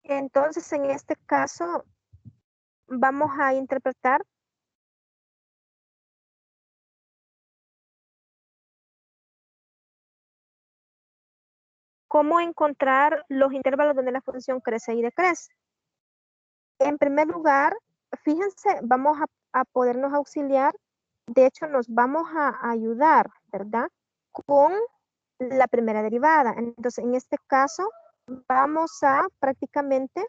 Entonces, en este caso, vamos a interpretar cómo encontrar los intervalos donde la función crece y decrece. En primer lugar, fíjense, vamos a podernos auxiliar, de hecho nos vamos a ayudar, ¿verdad? Con la primera derivada. Entonces, en este caso, vamos a prácticamente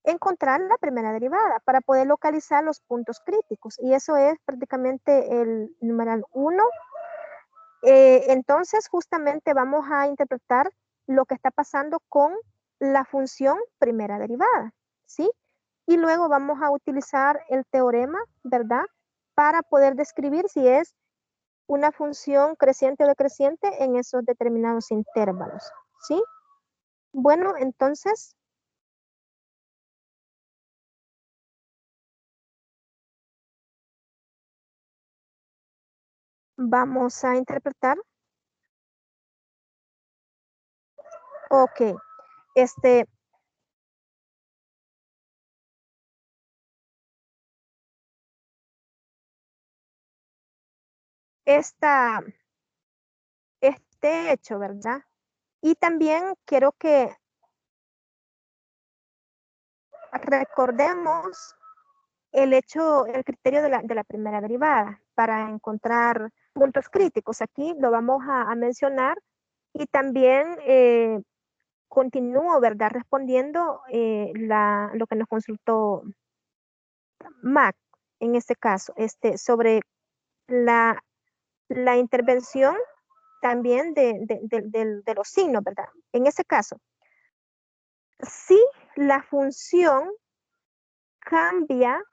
encontrar la primera derivada para poder localizar los puntos críticos. Y eso es prácticamente el numeral 1. Entonces, justamente vamos a interpretar lo que está pasando con la función primera derivada, ¿sí? y luego vamos a utilizar el teorema, ¿verdad? Para poder describir si es una función creciente o decreciente en esos determinados intervalos, ¿sí? Bueno, entonces vamos a interpretar. Ok, este, esta, este hecho, ¿verdad? Y también quiero que recordemos el hecho, el criterio de la primera derivada para encontrar puntos críticos. Aquí lo vamos a mencionar y también continúo, ¿verdad? Respondiendo lo que nos consultó Mac en este caso, sobre la, la intervención también de los signos, ¿verdad? En ese caso, si la función cambia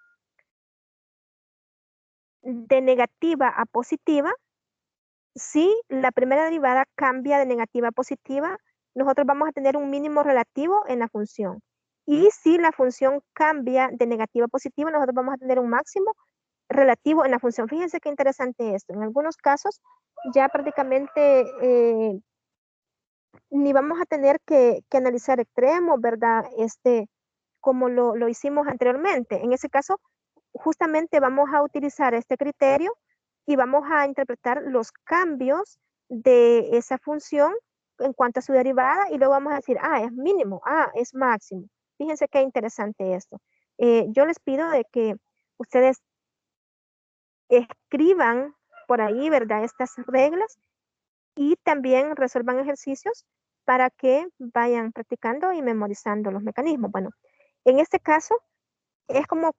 de negativa a positiva, si la primera derivada cambia de negativa a positiva, nosotros vamos a tener un mínimo relativo en la función. Y si la función cambia de negativa a positiva, nosotros vamos a tener un máximo relativo en la función. Fíjense qué interesante esto. En algunos casos ya prácticamente ni vamos a tener que analizar extremos, ¿verdad? Como lo hicimos anteriormente. En ese caso, justamente vamos a utilizar este criterio y vamos a interpretar los cambios de esa función en cuanto a su derivada y luego vamos a decir, es mínimo, es máximo. Fíjense qué interesante esto. Yo les pido de que ustedes escriban por ahí, ¿verdad? Estas reglas y también resuelvan ejercicios para que vayan practicando y memorizando los mecanismos. Bueno, en este caso es como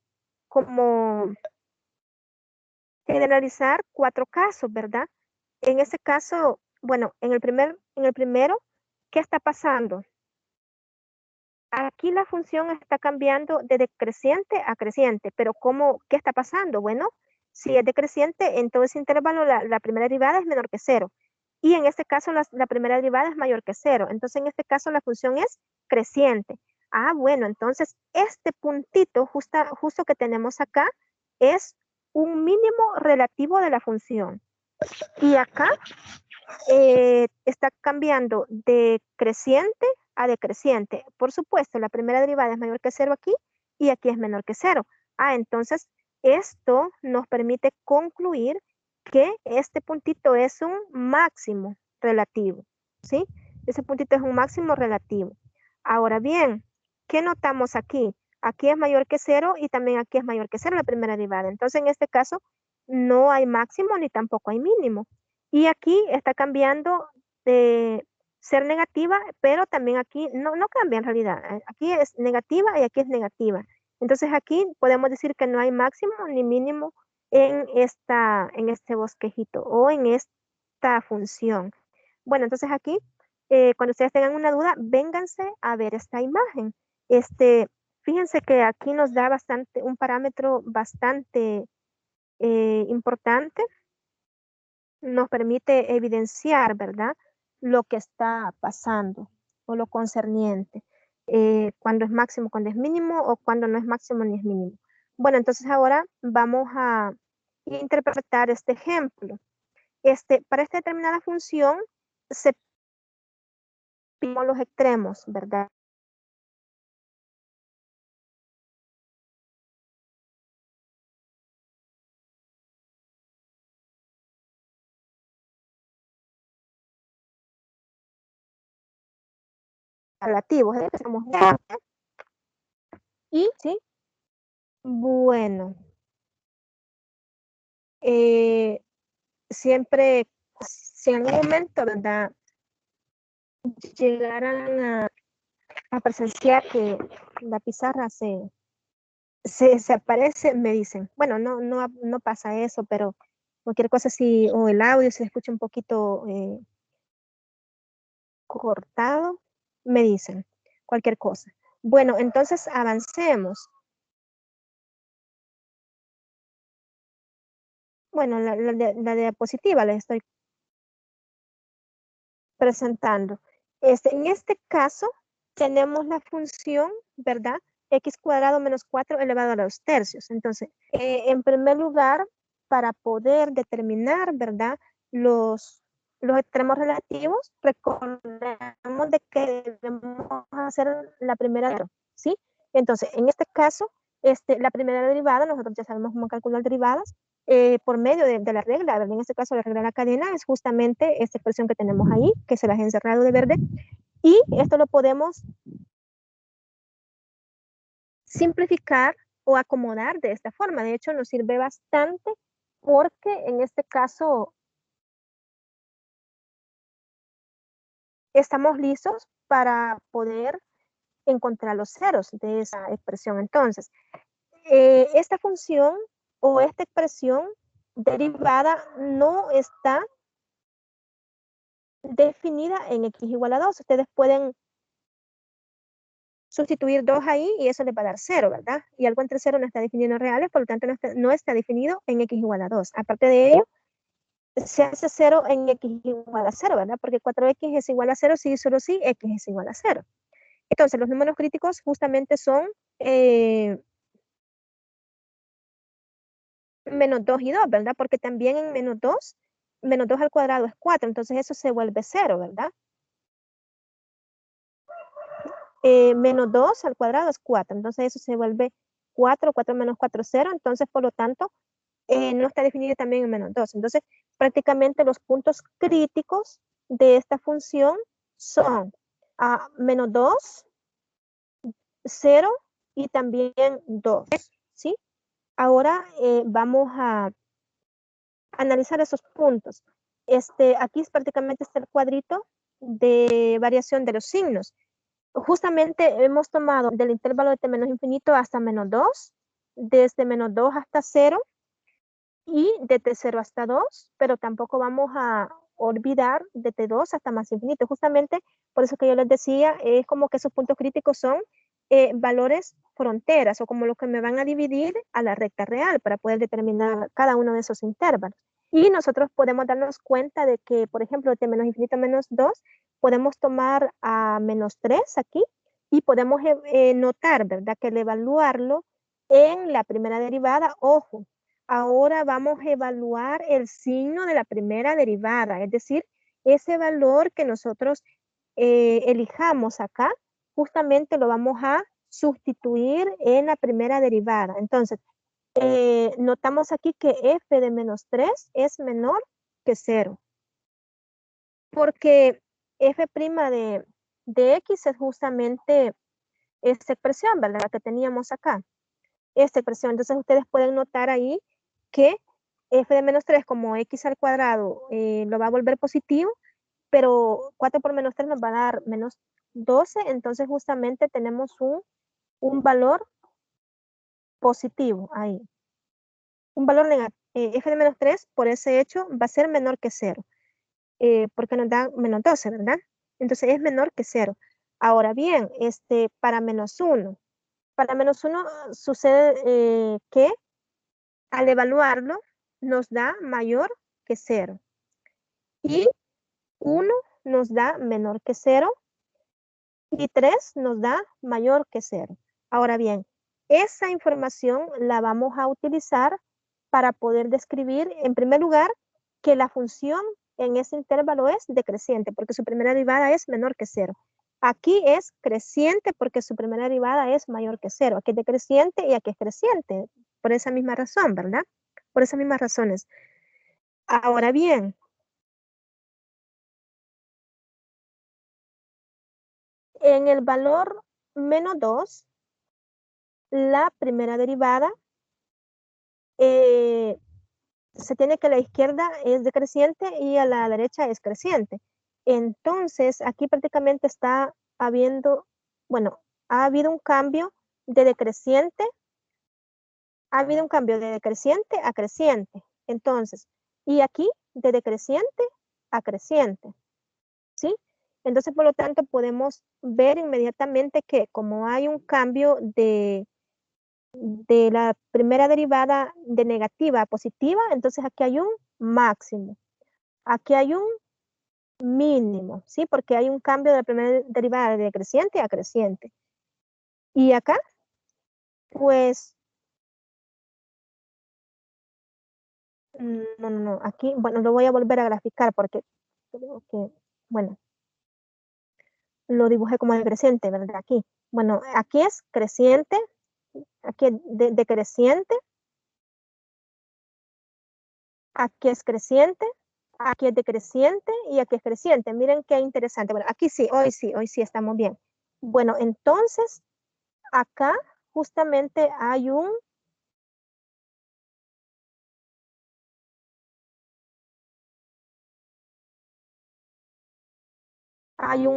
generalizar 4 casos, ¿verdad? En ese caso, bueno, en el primero, ¿qué está pasando? Aquí la función está cambiando de decreciente a creciente, pero ¿qué está pasando? Bueno, si es decreciente, en todo ese intervalo la primera derivada es menor que cero. Y en este caso la primera derivada es mayor que cero. Entonces en este caso la función es creciente. Bueno, entonces este puntito justo que tenemos acá es un mínimo relativo de la función. Y acá está cambiando de creciente a decreciente. Por supuesto, la primera derivada es mayor que cero aquí y aquí es menor que cero. Entonces esto nos permite concluir que este puntito es un máximo relativo, ¿sí? Ese puntito es un máximo relativo. Ahora bien, ¿qué notamos aquí? Aquí es mayor que cero y también aquí es mayor que cero la primera derivada. Entonces, en este caso, no hay máximo ni tampoco hay mínimo. Y aquí está cambiando de ser negativa, pero también aquí no cambia en realidad. Aquí es negativa y aquí es negativa. Entonces aquí podemos decir que no hay máximo ni mínimo en este bosquejito o en esta función. Bueno, entonces aquí, cuando ustedes tengan una duda, vénganse a ver esta imagen. Fíjense que aquí nos da un parámetro bastante importante, nos permite evidenciar, ¿verdad? Lo que está pasando o lo concerniente, cuando es máximo, cuando es mínimo o cuando no es máximo ni es mínimo. Bueno, entonces ahora vamos a interpretar este ejemplo. Para esta determinada función se piden los extremos, ¿verdad? Relativos, y sí, bueno, eh, siempre, si en algún momento, ¿verdad? Llegaran a presenciar que la pizarra se aparece, me dicen, bueno, no pasa eso, pero cualquier cosa si, o el audio se escucha un poquito cortado, me dicen cualquier cosa. Bueno, entonces avancemos. bueno, la diapositiva les estoy presentando. En este caso, tenemos la función, ¿verdad? X cuadrado menos 4 elevado a los tercios. Entonces, en primer lugar, para poder determinar, ¿verdad? Los extremos relativos, recordemos de que debemos hacer la primera, ¿sí? Entonces, en este caso, la primera derivada, nosotros ya sabemos cómo calcular derivadas, por medio de la regla, ¿verdad? En este caso la regla de la cadena es justamente esta expresión que tenemos ahí, que se las he encerrado de verde, y esto lo podemos simplificar o acomodar de esta forma. De hecho, nos sirve bastante porque en este caso estamos listos para poder encontrar los ceros de esa expresión. Entonces, esta función o esta expresión derivada no está definida en x igual a 2. Ustedes pueden sustituir 2 ahí y eso les va a dar 0, ¿verdad? Y algo entre 0 no está definido en reales, por lo tanto no está definido en x igual a 2. Aparte de ello, se hace 0 en x igual a 0, ¿verdad? Porque 4x es igual a 0 si solo si x es igual a 0. Entonces, los números críticos justamente son menos 2 y 2, ¿verdad? Porque también en menos 2 al cuadrado es 4, entonces eso se vuelve 0, ¿verdad? Menos 2 al cuadrado es 4, entonces eso se vuelve 4, 4 menos 4 es 0, entonces por lo tanto no está definido también en menos 2. Entonces prácticamente los puntos críticos de esta función son menos 2, 0 y también 2, ¿sí? Ahora vamos a analizar esos puntos. Aquí prácticamente está el cuadrito de variación de los signos. Justamente hemos tomado del intervalo de t menos infinito hasta menos 2, desde menos 2 hasta 0 y de t0 hasta 2, pero tampoco vamos a olvidar de t2 hasta más infinito. Justamente por eso que yo les decía, es como que esos puntos críticos son valores fronteras o como los que me van a dividir a la recta real para poder determinar cada uno de esos intervalos. Y nosotros podemos darnos cuenta de que, por ejemplo, de t menos infinito a menos 2, podemos tomar a menos 3 aquí y podemos notar, ¿verdad? Que al evaluarlo en la primera derivada, ojo, ahora vamos a evaluar el signo de la primera derivada, es decir, ese valor que nosotros elijamos acá, justamente lo vamos a sustituir en la primera derivada. Entonces, notamos aquí que f de menos 3 es menor que 0, porque f' de x es justamente esta expresión, ¿verdad? La que teníamos acá, esta expresión. Entonces, ustedes pueden notar ahí que f de menos 3 como x al cuadrado lo va a volver positivo, pero 4 por menos 3 nos va a dar menos 12, entonces justamente tenemos un valor positivo ahí. Un valor negativo. F de menos 3 por ese hecho va a ser menor que 0, porque nos da menos 12, ¿verdad? Entonces es menor que 0. Ahora bien, para menos 1 sucede que al evaluarlo nos da mayor que 0 y 1 nos da menor que 0 y 3 nos da mayor que 0. Ahora bien, esa información la vamos a utilizar para poder describir, en primer lugar, que la función en ese intervalo es decreciente, porque su primera derivada es menor que 0. Aquí es creciente porque su primera derivada es mayor que 0. Aquí es decreciente y aquí es creciente, por esa misma razón, ¿verdad? Por esas mismas razones. Ahora bien, en el valor menos 2, la primera derivada se tiene que la izquierda es decreciente y a la derecha es creciente. Entonces, aquí prácticamente está habiendo, bueno, ha habido un cambio de decreciente, ha habido un cambio de decreciente a creciente. Entonces, y aquí de decreciente a creciente, ¿sí? Entonces, por lo tanto, podemos ver inmediatamente que como hay un cambio de de la primera derivada de negativa a positiva, entonces aquí hay un máximo. Aquí hay un mínimo, ¿sí? Porque hay un cambio de la primera derivada de creciente a creciente. Y acá, pues, no, aquí, bueno, lo voy a volver a graficar porque creo que, bueno, lo dibujé como decreciente, ¿verdad? Aquí. Bueno, aquí es creciente, aquí es decreciente, aquí es creciente, aquí es decreciente y aquí es creciente. Miren qué interesante. Bueno, aquí hoy sí estamos bien. Bueno, entonces, acá justamente hay un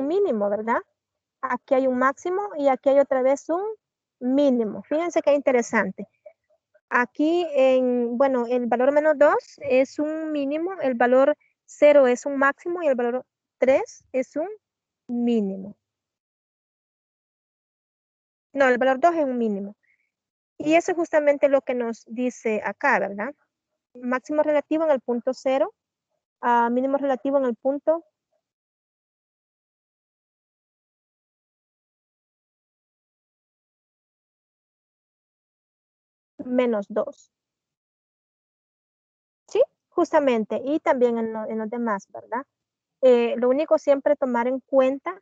mínimo, ¿verdad? Aquí hay un máximo y aquí hay otra vez un mínimo. Fíjense qué interesante. Aquí bueno, el valor -2 es un mínimo, el valor 0 es un máximo y el valor 3 es un mínimo. No, el valor 2 es un mínimo. Y eso es justamente lo que nos dice acá, ¿verdad? Máximo relativo en el punto 0, mínimo relativo en el punto -2. ¿Sí? Justamente. Y también en los demás, ¿verdad? Lo único siempre tomar en cuenta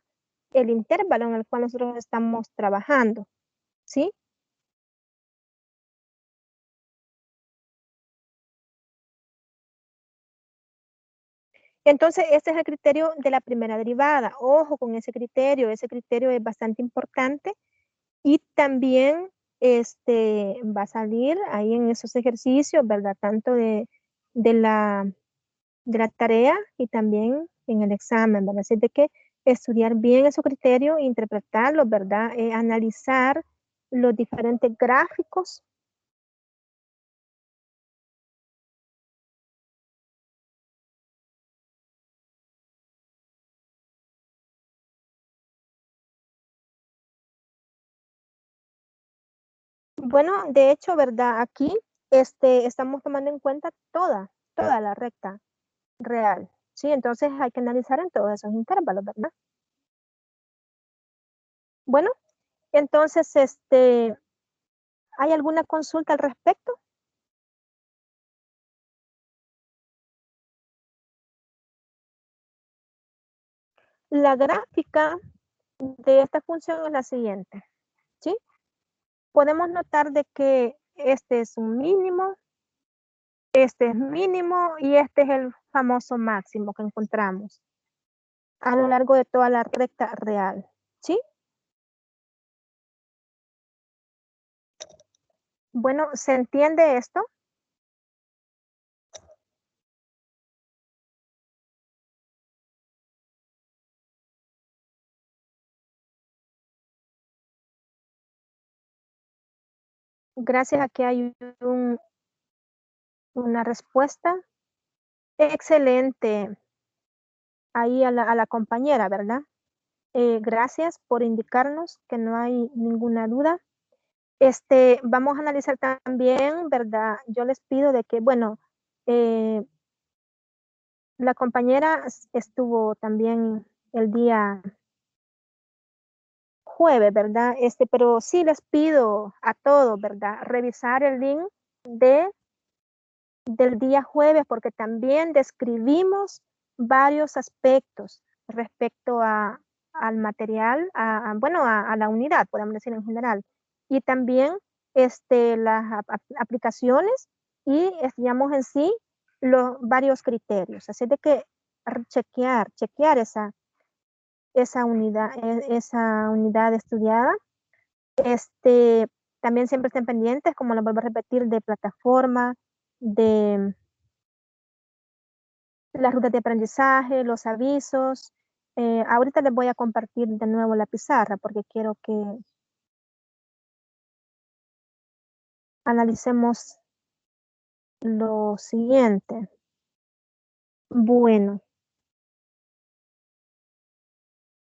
el intervalo en el cual nosotros estamos trabajando, ¿sí? Entonces, este es el criterio de la primera derivada. Ojo con ese criterio es bastante importante y también va a salir ahí en esos ejercicios, ¿verdad? Tanto de la, de la tarea y también en el examen, ¿verdad? Así de que estudiar bien esos criterios, interpretarlos, ¿verdad? Analizar los diferentes gráficos. Bueno, de hecho, ¿verdad? Aquí estamos tomando en cuenta toda la recta real, ¿sí? Entonces hay que analizar en todos esos intervalos, ¿verdad? Bueno, entonces, ¿hay alguna consulta al respecto? La gráfica de esta función es la siguiente, ¿sí? Podemos notar de que este es un mínimo, este es mínimo y este es el famoso máximo que encontramos a lo largo de toda la recta real, ¿sí? Bueno, ¿se entiende esto? Gracias a que hay una respuesta excelente ahí a la compañera, ¿verdad? Gracias por indicarnos que no hay ninguna duda. Vamos a analizar también, ¿verdad? Yo les pido de que, bueno, la compañera estuvo también el día jueves, ¿verdad? Pero sí les pido a todos, ¿verdad? Revisar el link de del día jueves, porque también describimos varios aspectos respecto al material, bueno, a la unidad, podemos decir en general, y también las aplicaciones y estudiamos en sí los varios criterios. Así de que chequear esa unidad estudiada. Este, También siempre estén pendientes, como lo vuelvo a repetir, de plataforma, de las rutas de aprendizaje, los avisos. Ahorita les voy a compartir de nuevo la pizarra porque quiero que analicemos lo siguiente. Bueno,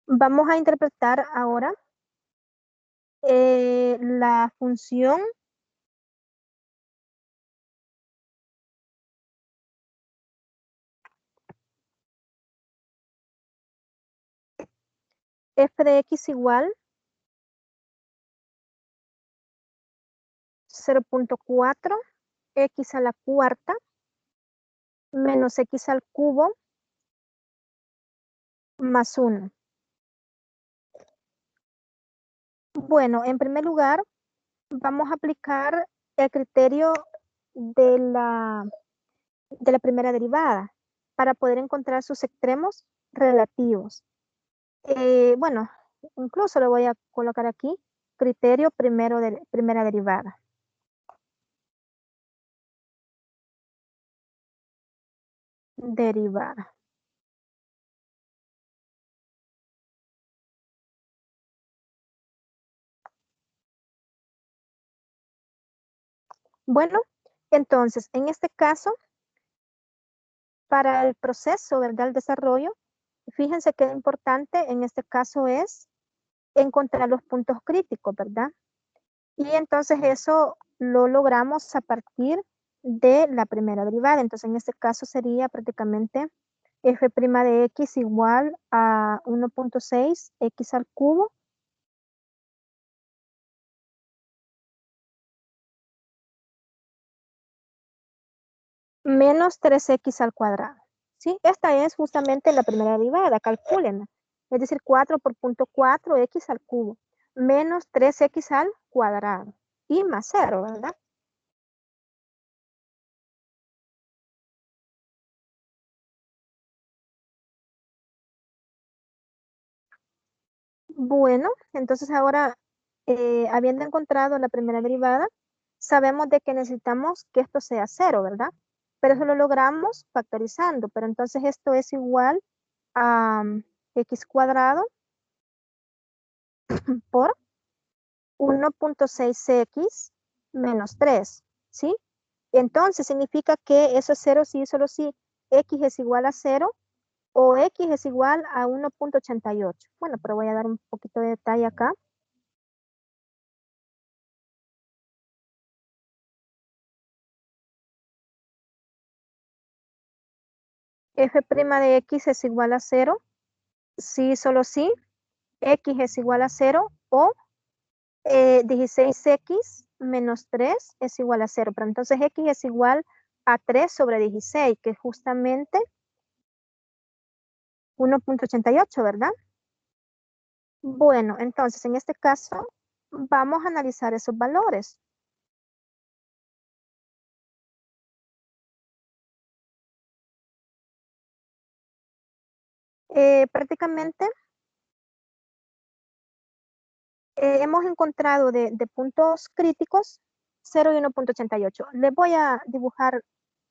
vamos a interpretar ahora la función f de x igual 0.4 x a la cuarta menos x al cubo más 1. Bueno, en primer lugar, vamos a aplicar el criterio de la primera derivada para poder encontrar sus extremos relativos. Bueno, incluso lo voy a colocar aquí, criterio primera derivada. Derivada. Bueno, entonces, en este caso, para el proceso, ¿verdad? El desarrollo, fíjense que lo importante en este caso es encontrar los puntos críticos, ¿verdad? Y entonces eso lo logramos a partir de la primera derivada. Entonces, en este caso sería prácticamente f' de x igual a 1.6 x al cubo menos 3x al cuadrado. ¿Sí? Esta es justamente la primera derivada, calcúlenla. Es decir, 4 por punto 4 x al cubo menos 3x al cuadrado y más 0, ¿verdad? Bueno, entonces ahora, habiendo encontrado la primera derivada, sabemos de que necesitamos que esto sea 0, ¿verdad? Pero eso lo logramos factorizando, pero entonces esto es igual a x cuadrado por 1.6x menos 3, ¿sí? Entonces significa que eso es 0 sí y solo si x es igual a 0 o x es igual a 1.88. Bueno, pero voy a dar un poquito de detalle acá. F' de x es igual a 0, sí, solo sí, x es igual a 0 o 16x menos 3 es igual a 0. Pero entonces x es igual a 3 sobre 16, que es justamente 1.88, ¿verdad? Bueno, entonces en este caso vamos a analizar esos valores. Prácticamente hemos encontrado de puntos críticos 0 y 1.88. Les voy a dibujar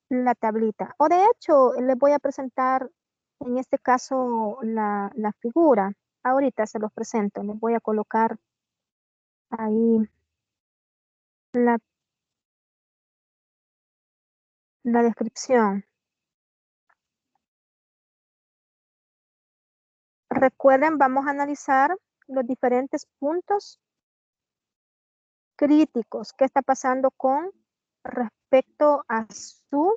la tablita. O de hecho, les voy a presentar en este caso la figura. Ahorita se los presento. Les voy a colocar ahí la, la descripción. Recuerden, vamos a analizar los diferentes puntos críticos. ¿Qué está pasando con respecto a su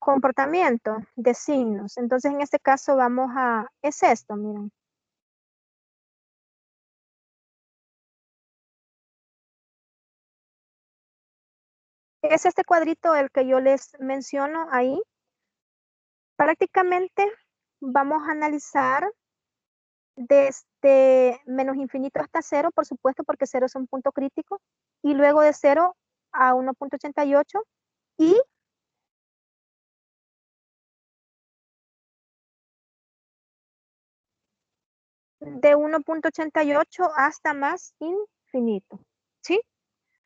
comportamiento de signos? Entonces, en este caso es esto, miren. Es este cuadrito el que yo les menciono ahí. Prácticamente vamos a analizar desde menos infinito hasta 0, por supuesto, porque 0 es un punto crítico, y luego de 0 a 1.88 y de 1.88 hasta más infinito, ¿sí?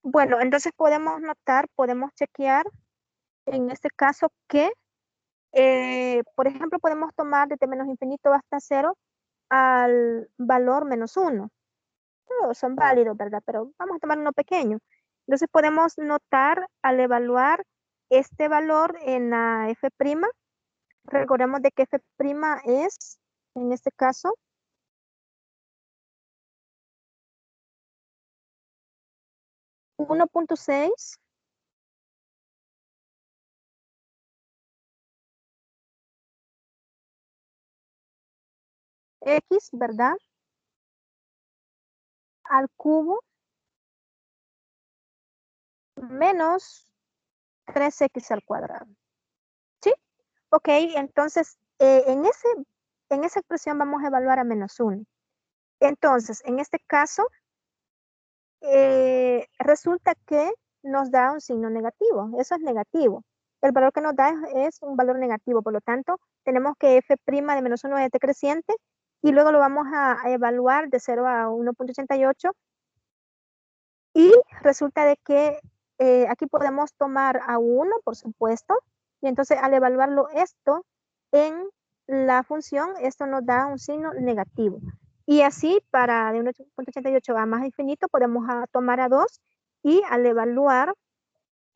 Bueno, entonces podemos notar, podemos chequear en este caso que, por ejemplo, podemos tomar desde menos infinito hasta 0 al valor menos 1. Todos son válidos, ¿verdad? Pero vamos a tomar uno pequeño. Entonces podemos notar al evaluar este valor en la f', recordemos de que f' es, en este caso, 1.6 x, ¿verdad? Al cubo menos 3x al cuadrado. ¿Sí? Ok, entonces en esa expresión vamos a evaluar a menos 1. Entonces, en este caso, resulta que nos da un signo negativo. Eso es negativo. El valor que nos da es un valor negativo. Por lo tanto, tenemos que f' de menos 1 es decreciente y luego lo vamos a evaluar de 0 a 1.88. Y resulta de que aquí podemos tomar a 1, por supuesto. Y entonces al evaluarlo esto en la función, esto nos da un signo negativo. Y así para de 1.88 a más infinito podemos tomar a 2 y al evaluar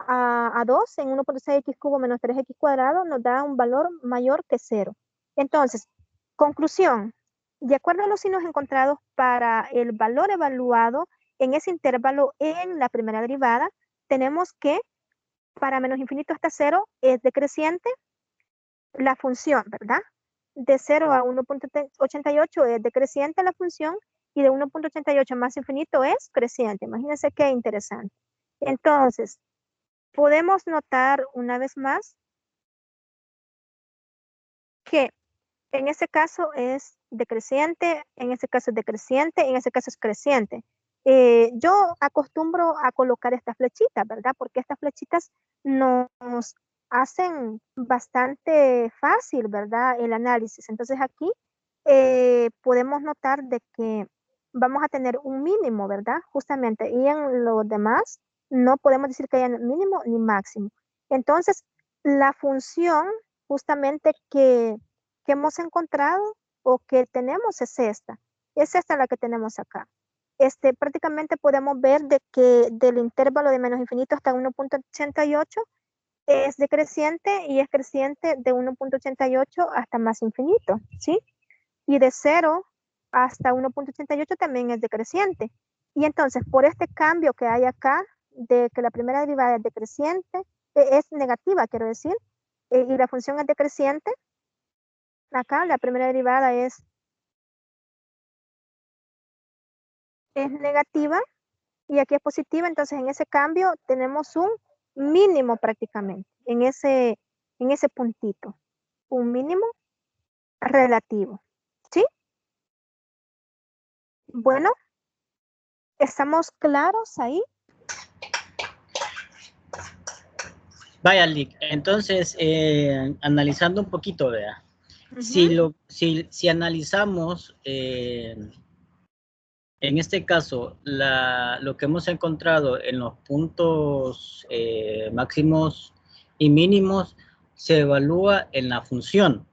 a 2 en 1.6x cubo menos 3x cuadrado nos da un valor mayor que 0. Entonces, conclusión, de acuerdo a los signos encontrados para el valor evaluado en ese intervalo en la primera derivada, tenemos que para menos infinito hasta 0 es decreciente la función, ¿verdad? De 0 a 1.88 es decreciente la función y de 1.88 más infinito es creciente. Imagínense qué interesante. Entonces, podemos notar una vez más que en este caso es decreciente, en este caso es decreciente, en este caso es creciente. Yo acostumbro a colocar estas flechitas, ¿verdad? Porque estas flechitas nos hacen bastante fácil, ¿verdad? El análisis. Entonces aquí podemos notar de que vamos a tener un mínimo, ¿verdad? Justamente. Y en los demás no podemos decir que haya mínimo ni máximo. Entonces, la función justamente que hemos encontrado o que tenemos es esta. Es esta la que tenemos acá. Prácticamente podemos ver de que del intervalo de menos infinito hasta 1.88 es decreciente y es creciente de 1.88 hasta más infinito, ¿sí? Y de 0 hasta 1.88 también es decreciente. Y entonces, por este cambio que hay acá, de que la primera derivada es decreciente, es negativa, quiero decir, y la función es decreciente, acá la primera derivada es negativa y aquí es positiva, entonces en ese cambio tenemos un mínimo prácticamente, en ese puntito, un mínimo relativo, ¿sí? Bueno, ¿estamos claros ahí? Vaya, Lick, entonces, analizando un poquito, vea, si analizamos, en este caso, lo que hemos encontrado en los puntos máximos y mínimos se evalúa en la función.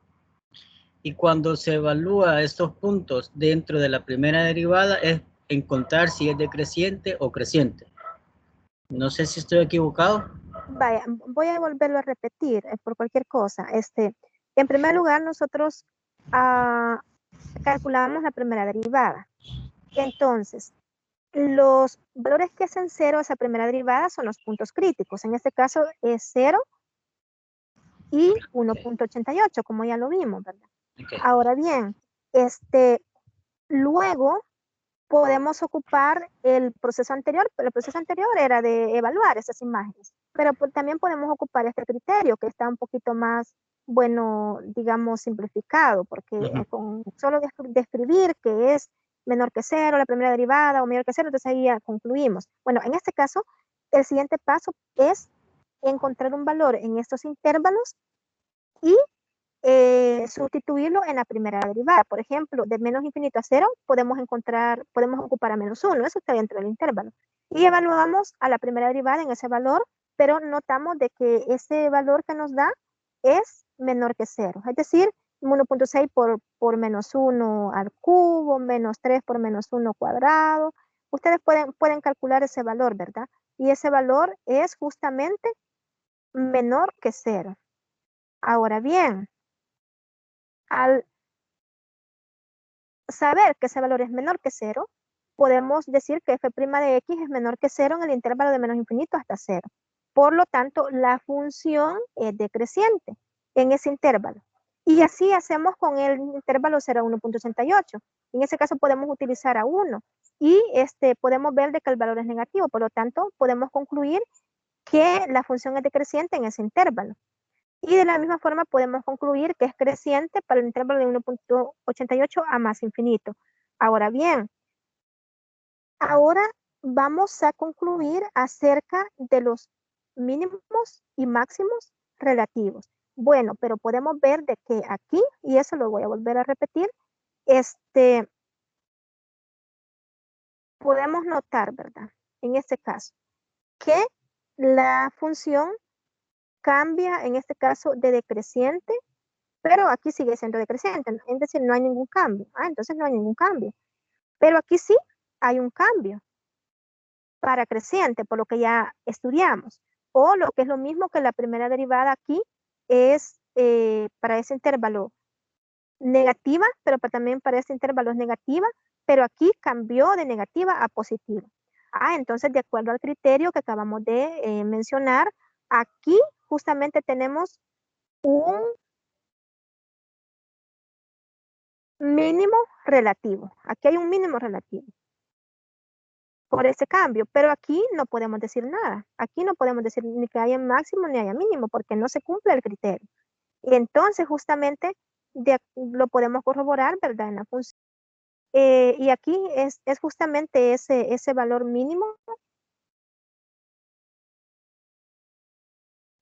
Y cuando se evalúa estos puntos dentro de la primera derivada es encontrar si es decreciente o creciente. No sé si estoy equivocado. Vaya, voy a volverlo a repetir por cualquier cosa. En primer lugar, nosotros calculamos la primera derivada. Entonces, los valores que hacen 0 a esa primera derivada son los puntos críticos. En este caso es 0 y 1.88, como ya lo vimos, ¿verdad? Okay. Ahora bien, luego podemos ocupar el proceso anterior, pero el proceso anterior era de evaluar esas imágenes, pero también podemos ocupar este criterio que está un poquito más, bueno, digamos, simplificado, porque con solo describir que es menor que 0, la primera derivada, o menor que 0, entonces ahí ya concluimos. Bueno, en este caso, el siguiente paso es encontrar un valor en estos intervalos y sustituirlo en la primera derivada. Por ejemplo, de menos infinito a 0 podemos ocupar a menos 1, eso está dentro del intervalo. Y evaluamos a la primera derivada en ese valor, pero notamos de que ese valor que nos da es menor que 0. Es decir, 1.6 por menos 1 al cubo, menos 3 por menos 1 cuadrado. Ustedes pueden calcular ese valor, ¿verdad? Y ese valor es justamente menor que 0. Ahora bien, al saber que ese valor es menor que 0, podemos decir que f' de x es menor que 0 en el intervalo de menos infinito hasta 0. Por lo tanto, la función es decreciente en ese intervalo. Y así hacemos con el intervalo 0 a 1.88. En ese caso podemos utilizar a 1 y podemos ver de que el valor es negativo. Por lo tanto, podemos concluir que la función es decreciente en ese intervalo. Y de la misma forma podemos concluir que es creciente para el intervalo de 1.88 a más infinito. Ahora bien, ahora vamos a concluir acerca de los mínimos y máximos relativos. Bueno, pero podemos ver de que aquí, y eso lo voy a volver a repetir, podemos notar, ¿verdad? En este caso, que la función cambia, en este caso, de decreciente, pero aquí sigue siendo decreciente, es decir, no hay ningún cambio. Entonces no hay ningún cambio. Pero aquí sí hay un cambio para creciente, por lo que ya estudiamos. O lo que es lo mismo que la primera derivada aquí es para ese intervalo negativa, pero también para este intervalo es negativa, pero aquí cambió de negativa a positiva. Entonces, de acuerdo al criterio que acabamos de mencionar, aquí justamente tenemos un mínimo relativo. Aquí hay un mínimo relativo por ese cambio, pero aquí no podemos decir nada. Aquí no podemos decir ni que haya máximo ni haya mínimo, porque no se cumple el criterio. Y entonces justamente lo podemos corroborar, ¿verdad? En la función. Y aquí es justamente ese valor mínimo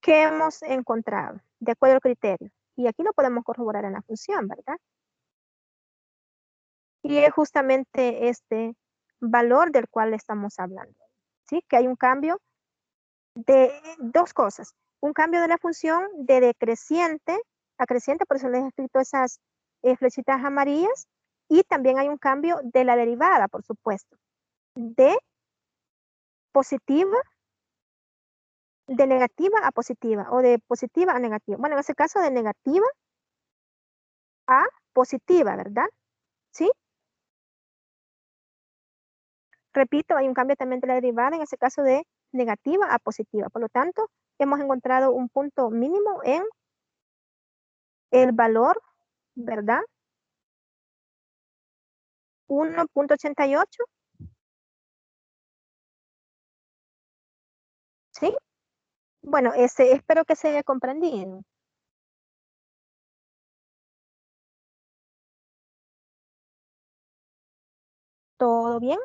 que hemos encontrado, de acuerdo al criterio. Y aquí lo podemos corroborar en la función, ¿verdad? Y es justamente este valor del cual estamos hablando, ¿sí? Que hay un cambio de dos cosas. Un cambio de la función de decreciente a creciente, por eso les he escrito esas flechitas amarillas. Y también hay un cambio de la derivada, por supuesto, de positiva, de negativa a positiva, o de positiva a negativa. Bueno, en ese caso de negativa a positiva, ¿verdad? ¿Sí? Repito, hay un cambio también de la derivada, en ese caso de negativa a positiva. Por lo tanto, hemos encontrado un punto mínimo en el valor, ¿verdad? 1.88, ¿sí? Bueno, espero que se haya comprendido. ¿Todo bien?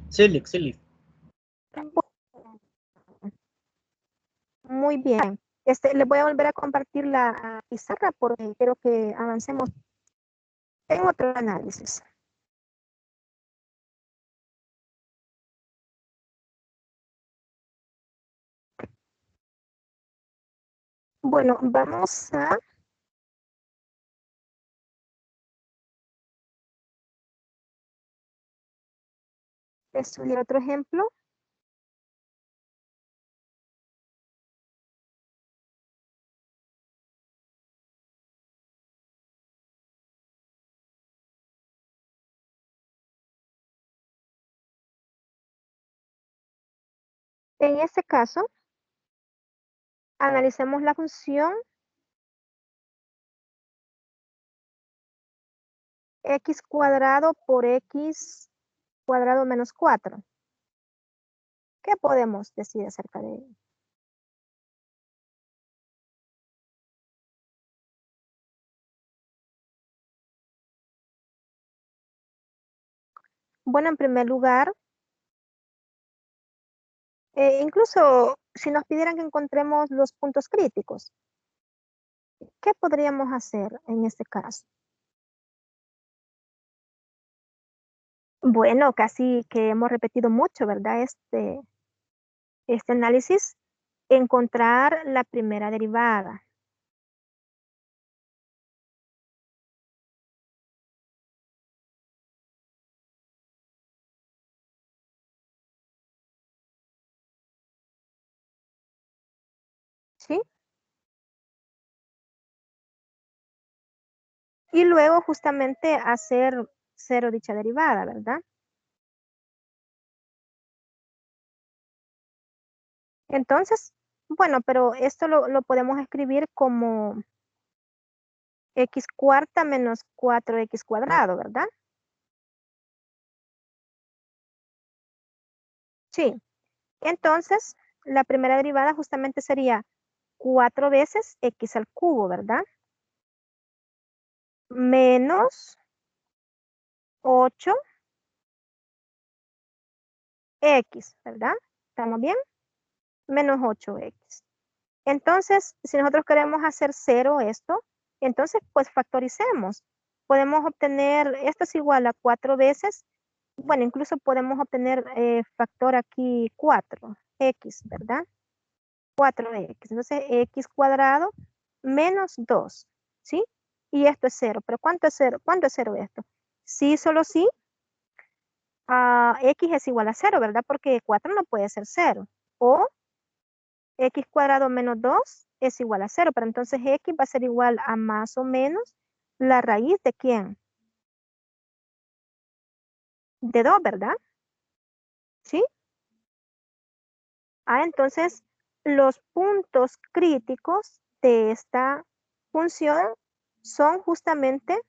Sí, excelente. Muy bien. Les voy a volver a compartir la pizarra porque quiero que avancemos en otro análisis. Bueno, vamos a estudiar otro ejemplo. En este caso, analicemos la función x cuadrado por x cuadrado menos 4. ¿Qué podemos decir acerca de ello? Bueno, en primer lugar, incluso si nos pidieran que encontremos los puntos críticos, ¿qué podríamos hacer en este caso? Bueno, casi que hemos repetido mucho, ¿verdad? Este análisis, encontrar la primera derivada. ¿Sí? Y luego justamente hacer 0 dicha derivada, ¿verdad? Entonces, bueno, pero esto lo podemos escribir como x cuarta menos 4x cuadrado, ¿verdad? Sí. Entonces, la primera derivada justamente sería 4 veces x al cubo, ¿verdad? Menos 8x, ¿verdad? ¿Estamos bien? Menos 8x. Entonces, si nosotros queremos hacer 0 esto, entonces pues factoricemos. Podemos obtener, esto es igual a 4 veces, bueno, incluso podemos obtener factor aquí 4x, ¿verdad? 4x. Entonces, x cuadrado menos 2, ¿sí? Y esto es 0. ¿Pero cuánto es 0? ¿Cuánto es 0 esto? Sí, solo sí, x es igual a 0, ¿verdad? Porque 4 no puede ser 0. O x cuadrado menos 2 es igual a 0, pero entonces x va a ser igual a más o menos la raíz de ¿quién? De 2, ¿verdad? ¿Sí? Entonces los puntos críticos de esta función son justamente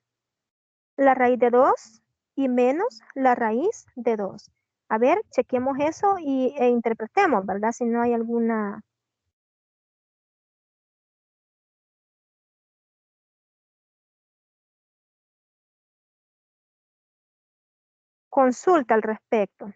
la raíz de 2 y menos la raíz de 2. A ver, chequemos eso e interpretemos, ¿verdad? Si no hay alguna consulta al respecto.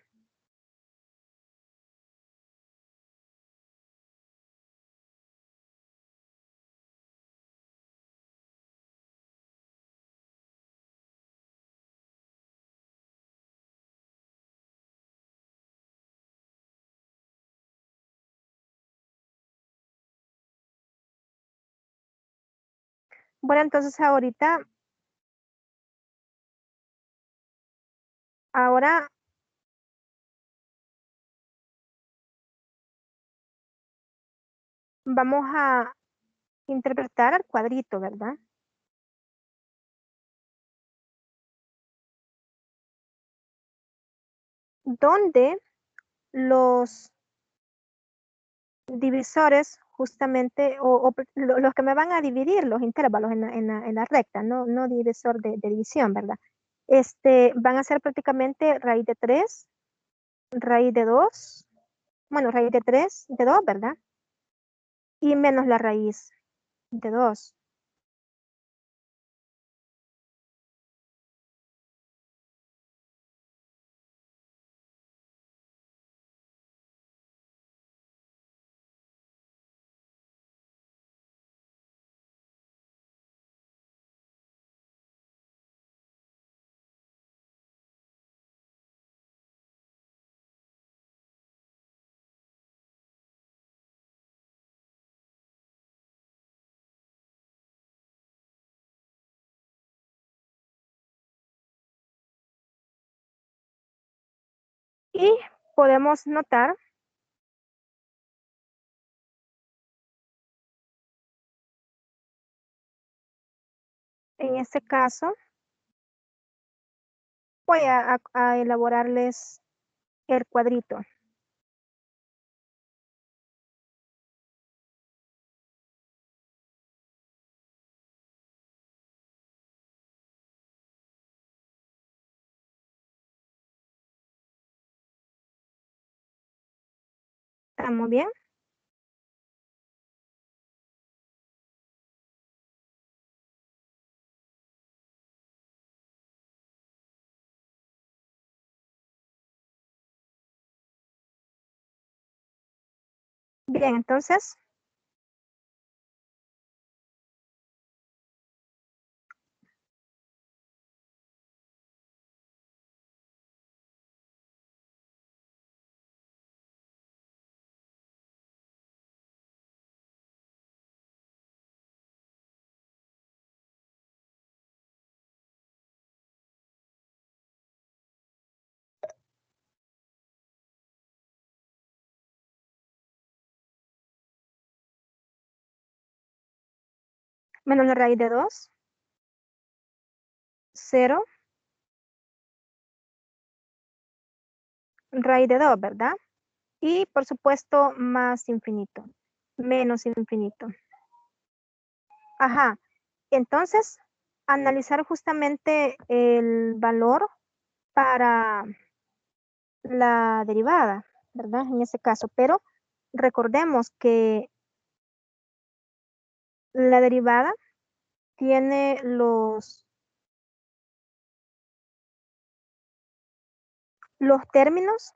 Bueno, entonces ahora vamos a interpretar al cuadrito, ¿verdad? Donde los divisores justamente, los que me van a dividir los intervalos en la recta, no divisor de división, ¿verdad? Van a ser prácticamente raíz de 3, raíz de 2, bueno, raíz de 3, de 2, ¿verdad? Y menos la raíz de 2. Y podemos notar en este caso, voy a elaborarles el cuadrito. ¿Estamos bien? Bien, entonces, menos la raíz de 2, 0, raíz de 2, ¿verdad? Y por supuesto más infinito, menos infinito. Ajá, entonces analizar justamente el valor para la derivada, ¿verdad? En ese caso, pero recordemos que la derivada tiene los términos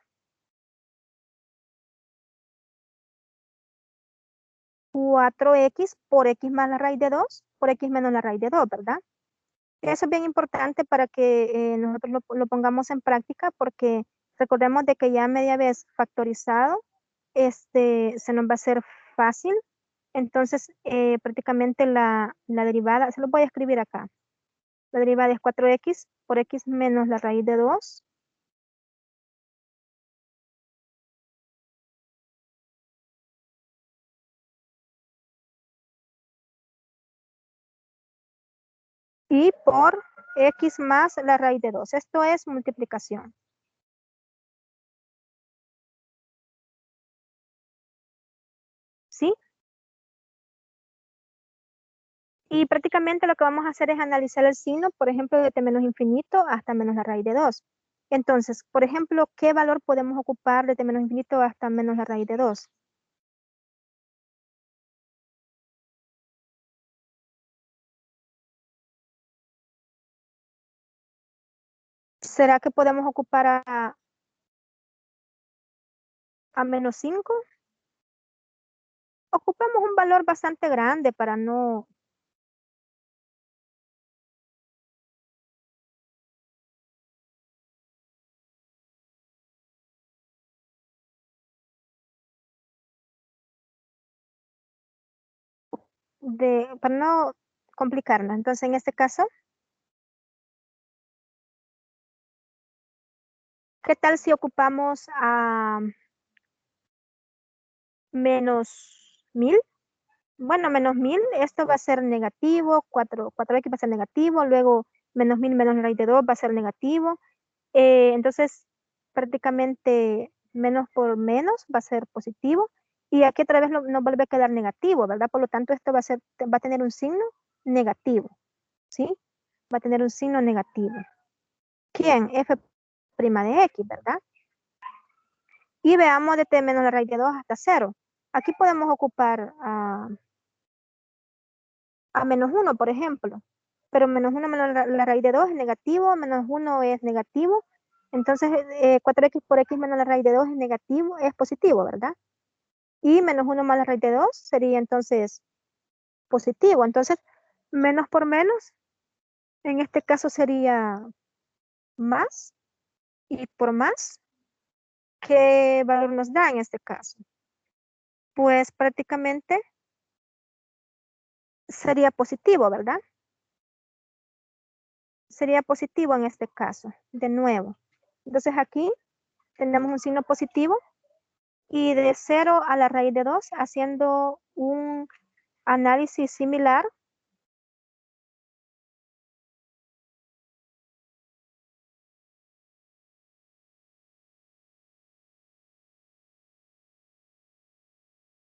4x por x más la raíz de 2 por x menos la raíz de 2, ¿verdad? Eso es bien importante para que nosotros lo pongamos en práctica porque recordemos de que ya media vez factorizado, se nos va a hacer fácil. Entonces, prácticamente la derivada, se lo voy a escribir acá. La derivada es 4x por x menos la raíz de 2 y por x más la raíz de 2. Esto es multiplicación. ¿Sí? Y prácticamente lo que vamos a hacer es analizar el signo, por ejemplo, desde menos infinito hasta menos la raíz de 2. Entonces, por ejemplo, ¿qué valor podemos ocupar desde menos infinito hasta menos la raíz de 2? ¿Será que podemos ocupar a menos 5? Ocupamos un valor bastante grande para no... para no complicarnos. Entonces, en este caso, ¿qué tal si ocupamos a menos 1000? Bueno, menos 1000, esto va a ser negativo, 4x va a ser negativo, luego menos 1000 menos la raíz de 2 va a ser negativo. Entonces, prácticamente menos por menos va a ser positivo. Y aquí otra vez nos vuelve a quedar negativo, ¿verdad? Por lo tanto, esto va a tener un signo negativo, ¿sí? Va a tener un signo negativo. ¿Quién? F' de X, ¿verdad? Y veamos de t menos la raíz de 2 hasta 0. Aquí podemos ocupar a menos 1, por ejemplo. Pero menos 1 menos la raíz de 2 es negativo, menos 1 es negativo. Entonces, 4x por x menos la raíz de 2 es negativo, es positivo, ¿verdad? Y menos 1 más la raíz de 2 sería entonces positivo. Entonces, menos por menos, en este caso sería más. Y por más, ¿qué valor nos da en este caso? Pues prácticamente sería positivo, ¿verdad? Sería positivo en este caso, de nuevo. Entonces aquí tenemos un signo positivo y de 0 a la raíz de 2, haciendo un análisis similar,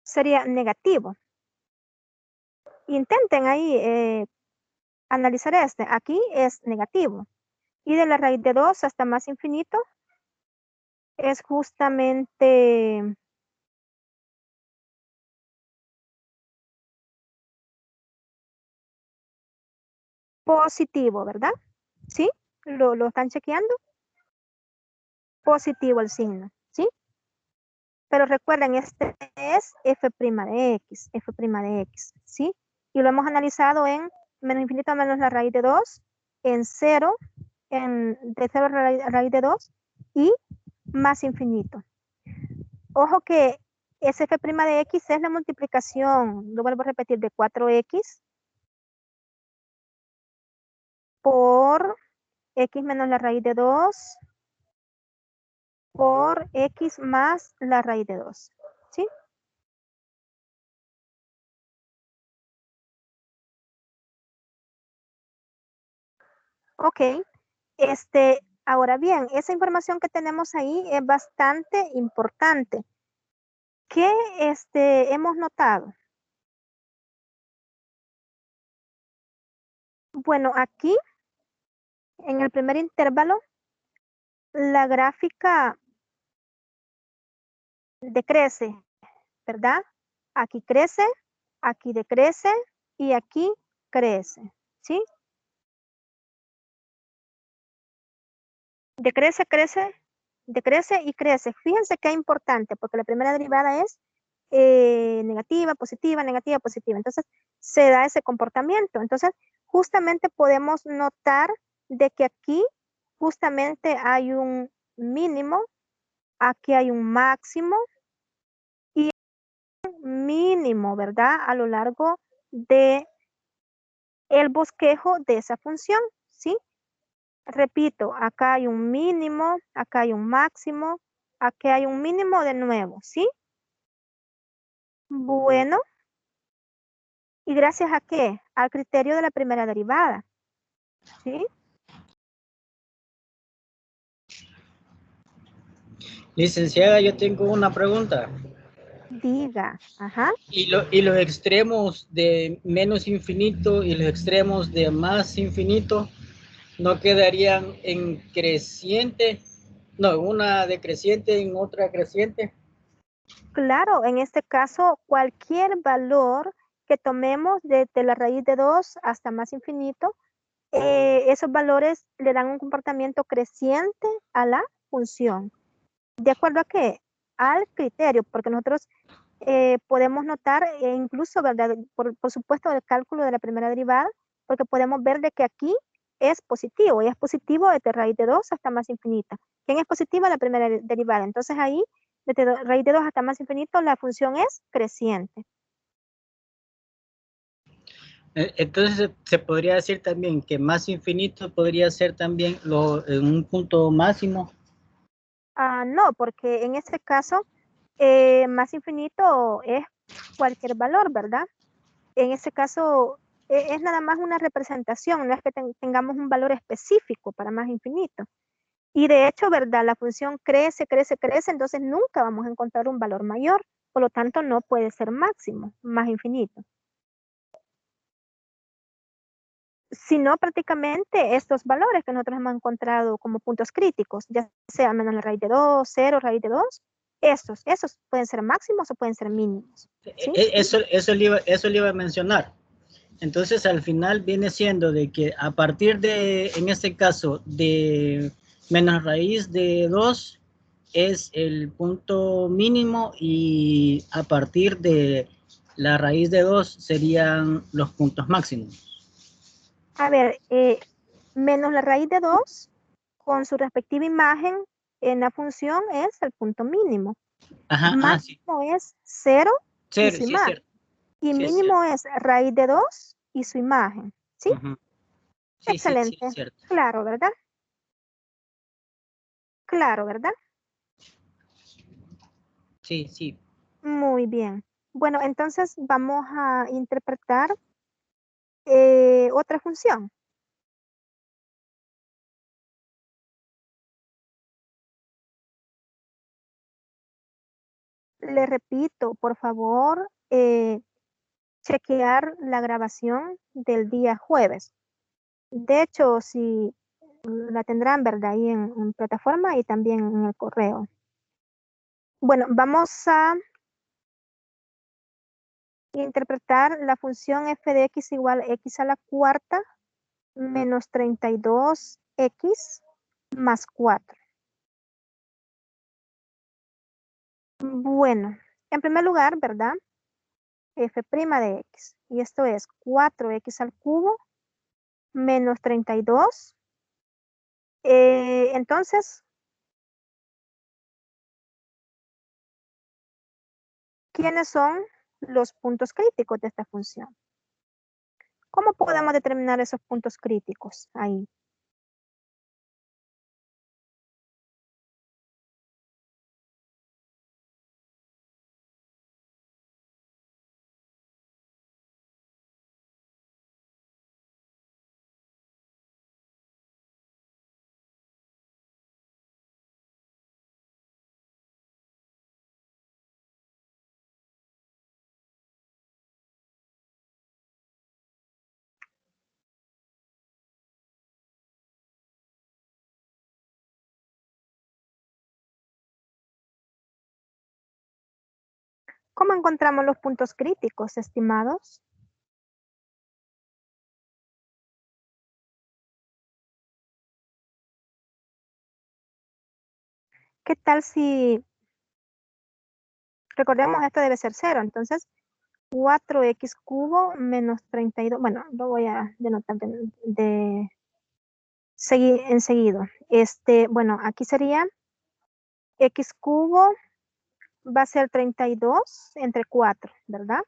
sería negativo. Intenten ahí analizar este. Aquí es negativo. Y de la raíz de 2 hasta más infinito es justamente positivo, ¿verdad? ¿Sí? ¿Lo están chequeando? Positivo el signo, ¿sí? Pero recuerden, este es f' de x, f' de x, ¿sí? Y lo hemos analizado en menos infinito menos la raíz de 2, en 0, de 0 a la raíz de 2 y más infinito. Ojo que ese f' de x es la multiplicación, lo vuelvo a repetir, de 4x por x menos la raíz de 2 por x más la raíz de 2, ¿sí? Ok, Ahora bien, esa información que tenemos ahí es bastante importante. ¿Qué hemos notado? Bueno, aquí en el primer intervalo, la gráfica decrece, ¿verdad? Aquí crece, aquí decrece y aquí crece, ¿sí? Decrece, crece, decrece y crece. Fíjense qué importante, porque la primera derivada es negativa, positiva, negativa, positiva. Entonces, se da ese comportamiento. Entonces, justamente podemos notar de que aquí justamente hay un mínimo, aquí hay un máximo y un mínimo, ¿verdad? A lo largo de el bosquejo de esa función, ¿sí? Repito, acá hay un mínimo, acá hay un máximo, aquí hay un mínimo de nuevo, ¿sí? Bueno, ¿y gracias a qué? Al criterio de la primera derivada, ¿sí? Licenciada, yo tengo una pregunta. Diga, ajá. ¿Y los extremos de menos infinito y los extremos de más infinito no quedarían en creciente? No, una decreciente en otra creciente. Claro, en este caso, cualquier valor que tomemos desde la raíz de 2 hasta más infinito, esos valores le dan un comportamiento creciente a la función. ¿De acuerdo a qué? Al criterio, porque nosotros podemos notar, incluso, ¿verdad? Por supuesto, el cálculo de la primera derivada, porque podemos ver de que aquí es positivo, y es positivo desde raíz de 2 hasta más infinita. ¿Quién es positiva? La primera derivada. Entonces ahí, desde raíz de 2 hasta más infinito, la función es creciente. Entonces se podría decir también que más infinito podría ser también en un punto máximo. No, porque en este caso, más infinito es cualquier valor, ¿verdad? En ese caso, es nada más una representación, no es que tengamos un valor específico para más infinito. Y de hecho, ¿verdad? La función crece, crece, crece, entonces nunca vamos a encontrar un valor mayor, por lo tanto no puede ser máximo, más infinito. Sino prácticamente estos valores que nosotros hemos encontrado como puntos críticos, ya sea menos la raíz de 2, 0, raíz de 2, esos pueden ser máximos o pueden ser mínimos, ¿sí? Eso le iba a mencionar. Entonces, al final viene siendo de que a partir de, en este caso, de menos raíz de 2 es el punto mínimo y a partir de la raíz de 2 serían los puntos máximos. A ver, menos la raíz de 2 con su respectiva imagen en la función es el punto mínimo. Ajá, sí. Máximo es 0 y su Sí es imagen. cierto. Y Sí es cierto. mínimo es raíz de 2 y su imagen. ¿Sí? Uh-huh. Sí, sí Excelente. es cierto. Claro, ¿verdad? Claro, ¿verdad? Sí, sí. Muy bien. Bueno, entonces vamos a interpretar otra función. Le repito, por favor, chequear la grabación del día jueves. De hecho, si la tendrán, ¿verdad? Ahí en plataforma y también en el correo. Bueno, vamos a interpretar la función f de x igual a x a la cuarta menos 32x más 4. Bueno, en primer lugar, ¿verdad? F' de x. Y esto es 4x al cubo menos 32. Entonces, ¿quiénes son los puntos críticos de esta función? ¿Cómo podemos determinar esos puntos críticos ahí? ¿Cómo encontramos los puntos críticos, estimados? ¿Qué tal si, recordemos, esto debe ser cero, entonces 4x cubo menos 32, bueno, lo voy a denotar seguir enseguida. Bueno, aquí sería x cubo va a ser 32 entre 4, ¿verdad?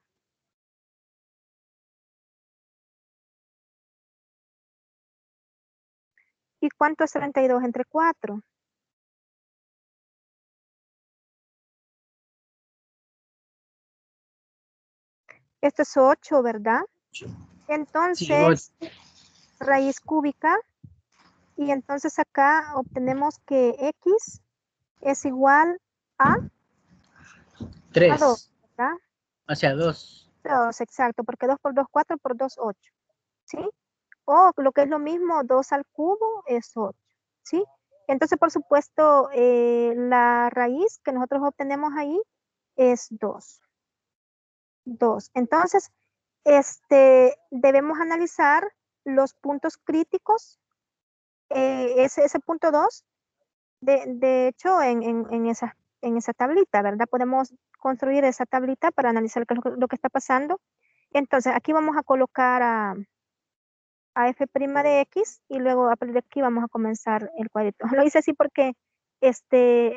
¿Y cuánto es 32 entre 4? Esto es 8, ¿verdad? Sí, ocho. Entonces, raíz cúbica, y entonces acá obtenemos que x es igual a 2, 3, ¿verdad? hacia 2. 2, exacto, porque 2 por 2, 4 por 2, 8, ¿sí? O lo que es lo mismo, 2 al cubo es 8, ¿sí? Entonces, por supuesto, la raíz que nosotros obtenemos ahí es 2. 2. Entonces, debemos analizar los puntos críticos, ese punto 2, de hecho, en esa tablita, ¿verdad? Podemos construir esa tablita para analizar qué es lo que está pasando. Entonces, aquí vamos a colocar a f' de x y luego a partir de aquí vamos a comenzar el cuadrito. Lo hice así porque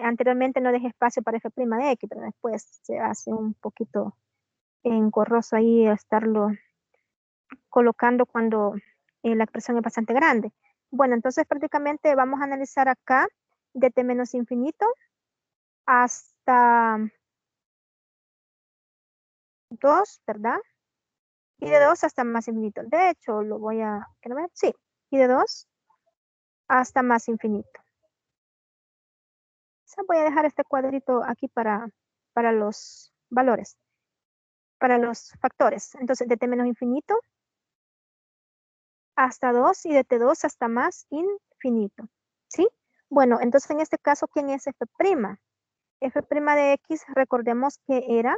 anteriormente no dejé espacio para f' de x, pero después se hace un poquito engorroso ahí estarlo colocando cuando la expresión es bastante grande. Bueno, entonces prácticamente vamos a analizar acá de t menos infinito hasta 2, ¿verdad? Y de 2 hasta más infinito. De hecho, lo voy a, ¿quiero ver? Sí, y de 2 hasta más infinito. O sea, voy a dejar este cuadrito aquí para los valores, para los factores. Entonces, de t menos infinito hasta 2 y de t2 hasta más infinito. ¿Sí? Bueno, entonces en este caso, ¿quién es f'? F' de x, recordemos que era,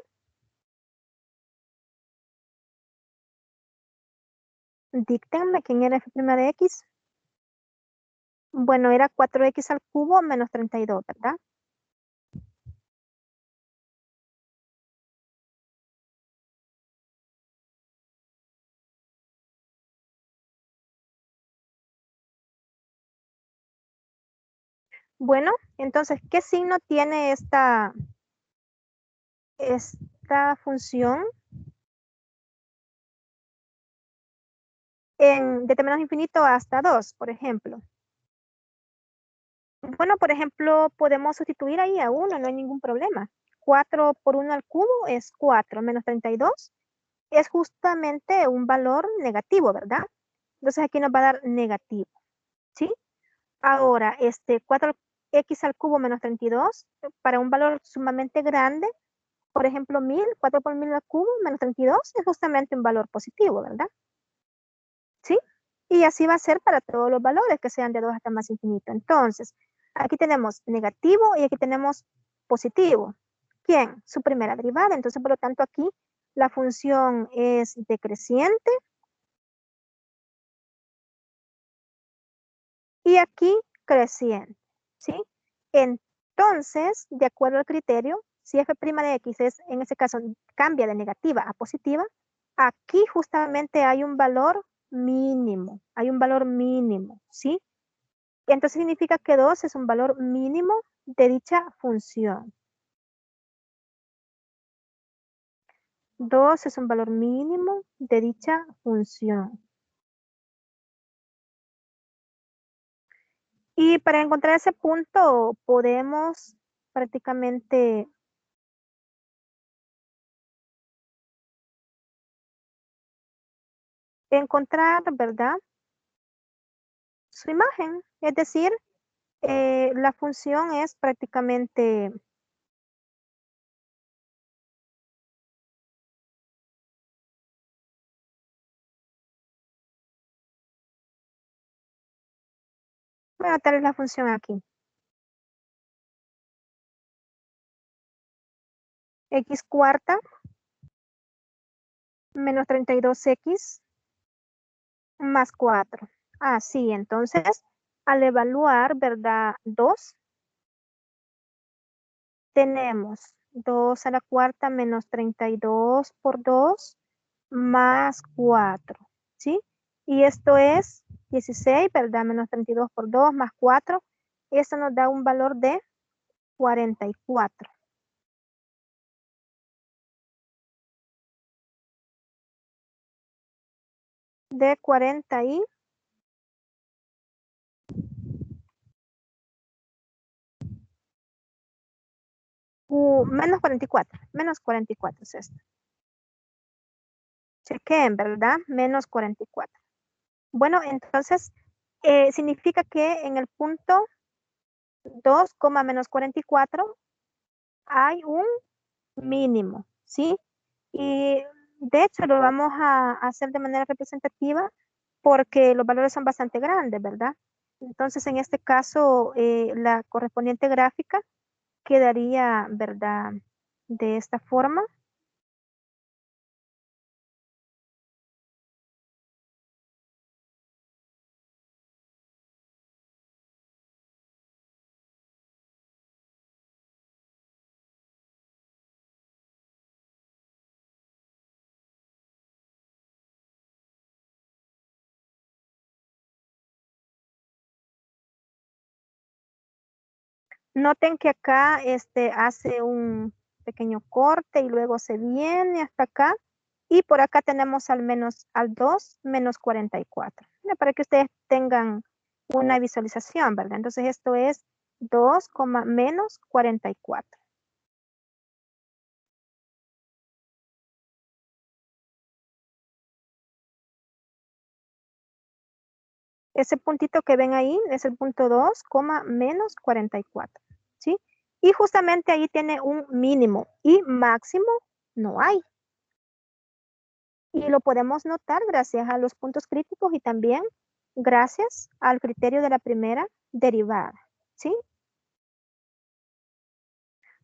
díctenme quién era f' de x. Bueno, era 4x al cubo menos 32, ¿verdad? Bueno, entonces, ¿qué signo tiene esta función de t menos infinito hasta 2, por ejemplo? Bueno, por ejemplo, podemos sustituir ahí a 1, no hay ningún problema. 4 por 1 al cubo es 4, menos 32 es justamente un valor negativo, ¿verdad? Entonces aquí nos va a dar negativo, ¿sí? Ahora, 4x al cubo menos 32, para un valor sumamente grande, por ejemplo, 1000, 4 por 1000 al cubo menos 32 es justamente un valor positivo, ¿verdad? ¿Sí? Y así va a ser para todos los valores que sean de 2 hasta más infinito. Entonces, aquí tenemos negativo y aquí tenemos positivo. ¿Quién? Su primera derivada. Entonces, por lo tanto, aquí la función es decreciente y aquí creciente, ¿sí? Entonces, de acuerdo al criterio, si f' de x es, en este caso, cambia de negativa a positiva, aquí justamente hay un valor mínimo, ¿sí? Entonces significa que 2 es un valor mínimo de dicha función. 2 es un valor mínimo de dicha función. Y para encontrar ese punto podemos prácticamente encontrar, ¿verdad? Su imagen. Es decir, la función es prácticamente, bueno, tal es la función aquí. X cuarta menos 32x más 4. Ah, sí, entonces al evaluar, ¿verdad? 2, tenemos 2 a la cuarta menos 32 por 2 más 4, ¿sí? Y esto es 16, ¿verdad? Menos 32 por 2 más 4. Esto nos da un valor de 44. De 40 y menos 44. Menos 44 es esto. Chequen, ¿verdad? Menos 44. Bueno, entonces significa que en el punto 2, menos 44 hay un mínimo, ¿sí? Y de hecho lo vamos a hacer de manera representativa porque los valores son bastante grandes, ¿verdad? Entonces, en este caso, la correspondiente gráfica quedaría, ¿verdad? De esta forma. Noten que acá hace un pequeño corte y luego se viene hasta acá. Y por acá tenemos al 2 menos 44. Para que ustedes tengan una visualización, ¿verdad? Entonces esto es 2, menos 44. Ese puntito que ven ahí es el punto 2, menos 44. ¿Sí? Y justamente ahí tiene un mínimo y máximo no hay. Y lo podemos notar gracias a los puntos críticos y también gracias al criterio de la primera derivada. ¿Sí?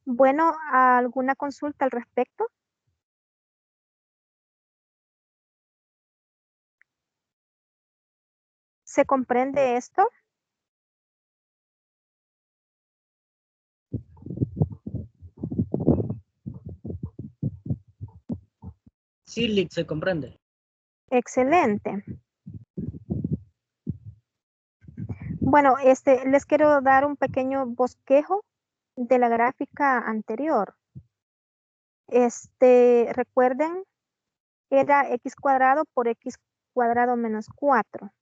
Bueno, ¿alguna consulta al respecto? ¿Se comprende esto? Sí, Lick, se comprende. Excelente. Bueno, les quiero dar un pequeño bosquejo de la gráfica anterior. Recuerden, era x cuadrado por x cuadrado menos 4.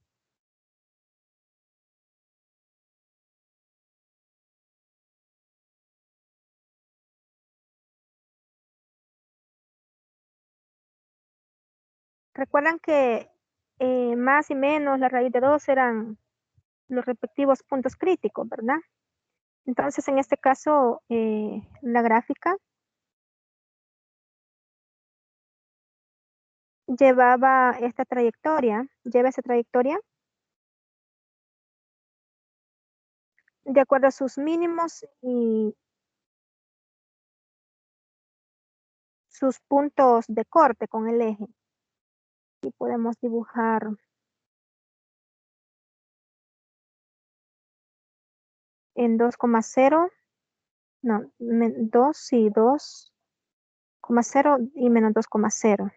Recuerdan que más y menos la raíz de 2 eran los respectivos puntos críticos, ¿verdad? Entonces, en este caso, la gráfica lleva esa trayectoria de acuerdo a sus mínimos y sus puntos de corte con el eje. Y podemos dibujar en 2,0, no, 2, sí, 2,0 y menos 2,0.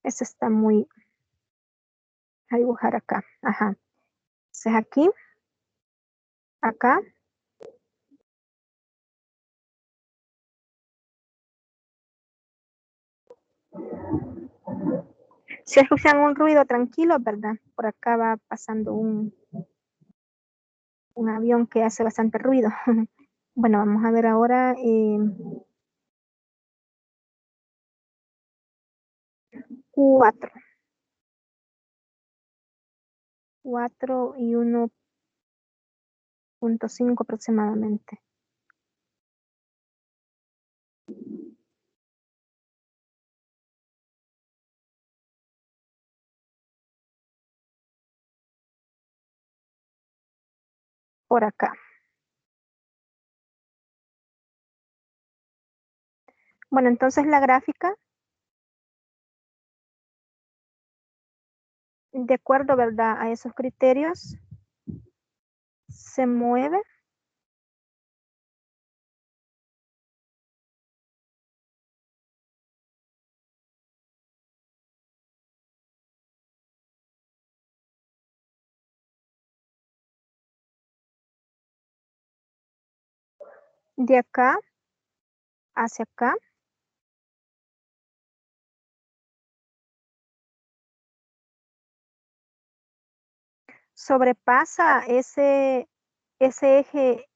Esto está muy, a dibujar acá, ajá. Entonces aquí, acá, si escuchan un ruido tranquilo, ¿verdad? Por acá va pasando un avión que hace bastante ruido. Bueno, vamos a ver ahora 4. 4 y 1,5 aproximadamente. por acá. Bueno, entonces la gráfica, de acuerdo, ¿verdad?, a esos criterios, se mueve de acá hacia acá. Sobrepasa ese eje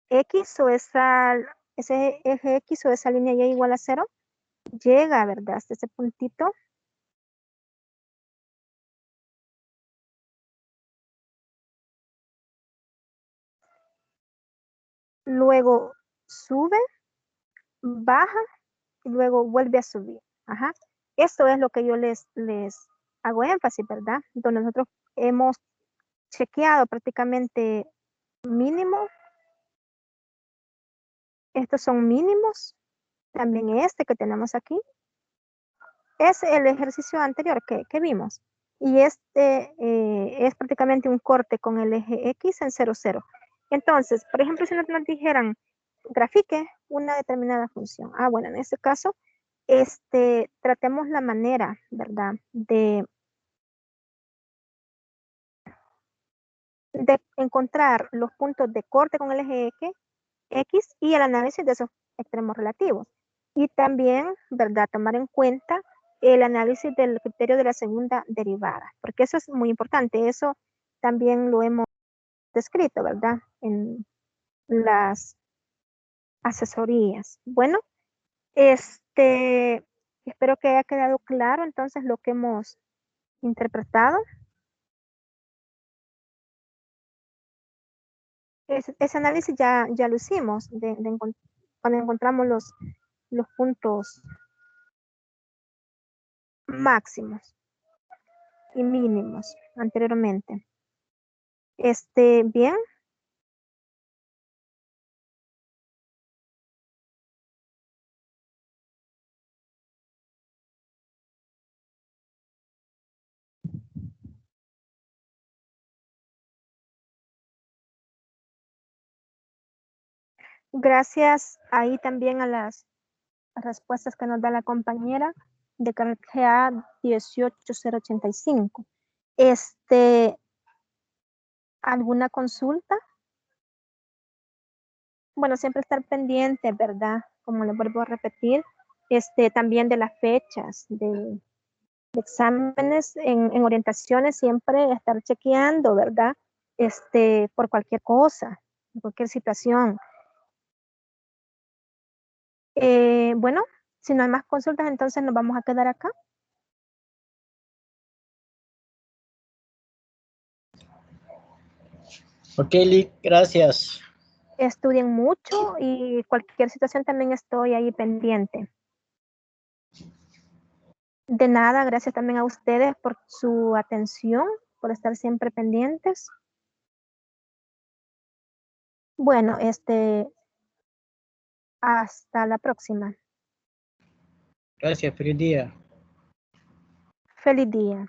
X o ese eje X o esa línea Y igual a 0, llega, ¿verdad?, hasta ese puntito. Luego sube, baja y luego vuelve a subir. Ajá. Esto es lo que yo les hago énfasis, ¿verdad? Donde nosotros hemos chequeado prácticamente mínimo. Estos son mínimos. También este que tenemos aquí es el ejercicio anterior que vimos. Y este es prácticamente un corte con el eje X en 0, 0. Entonces, por ejemplo, si nos dijeran, grafique una determinada función. Bueno, en este caso, tratemos la manera, ¿verdad?, de encontrar los puntos de corte con el eje X y el análisis de esos extremos relativos. Y también, ¿verdad?, tomar en cuenta el análisis del criterio de la segunda derivada, porque eso es muy importante. Eso también lo hemos descrito, ¿verdad?, en las asesorías. Bueno, espero que haya quedado claro entonces lo que hemos interpretado. Ese análisis ya lo hicimos cuando encontramos los puntos máximos y mínimos anteriormente. Bien. Gracias ahí también a las respuestas que nos da la compañera de GA 18085. ¿Alguna consulta? Bueno, siempre estar pendiente, ¿verdad? Como les vuelvo a repetir, también de las fechas de exámenes en orientaciones, siempre estar chequeando, ¿verdad? Por cualquier cosa, cualquier situación. Bueno, si no hay más consultas, entonces nos vamos a quedar acá. Ok, Lick, gracias. Estudien mucho y cualquier situación también estoy ahí pendiente. De nada, gracias también a ustedes por su atención, por estar siempre pendientes. Bueno, hasta la próxima. Gracias, feliz día. Feliz día.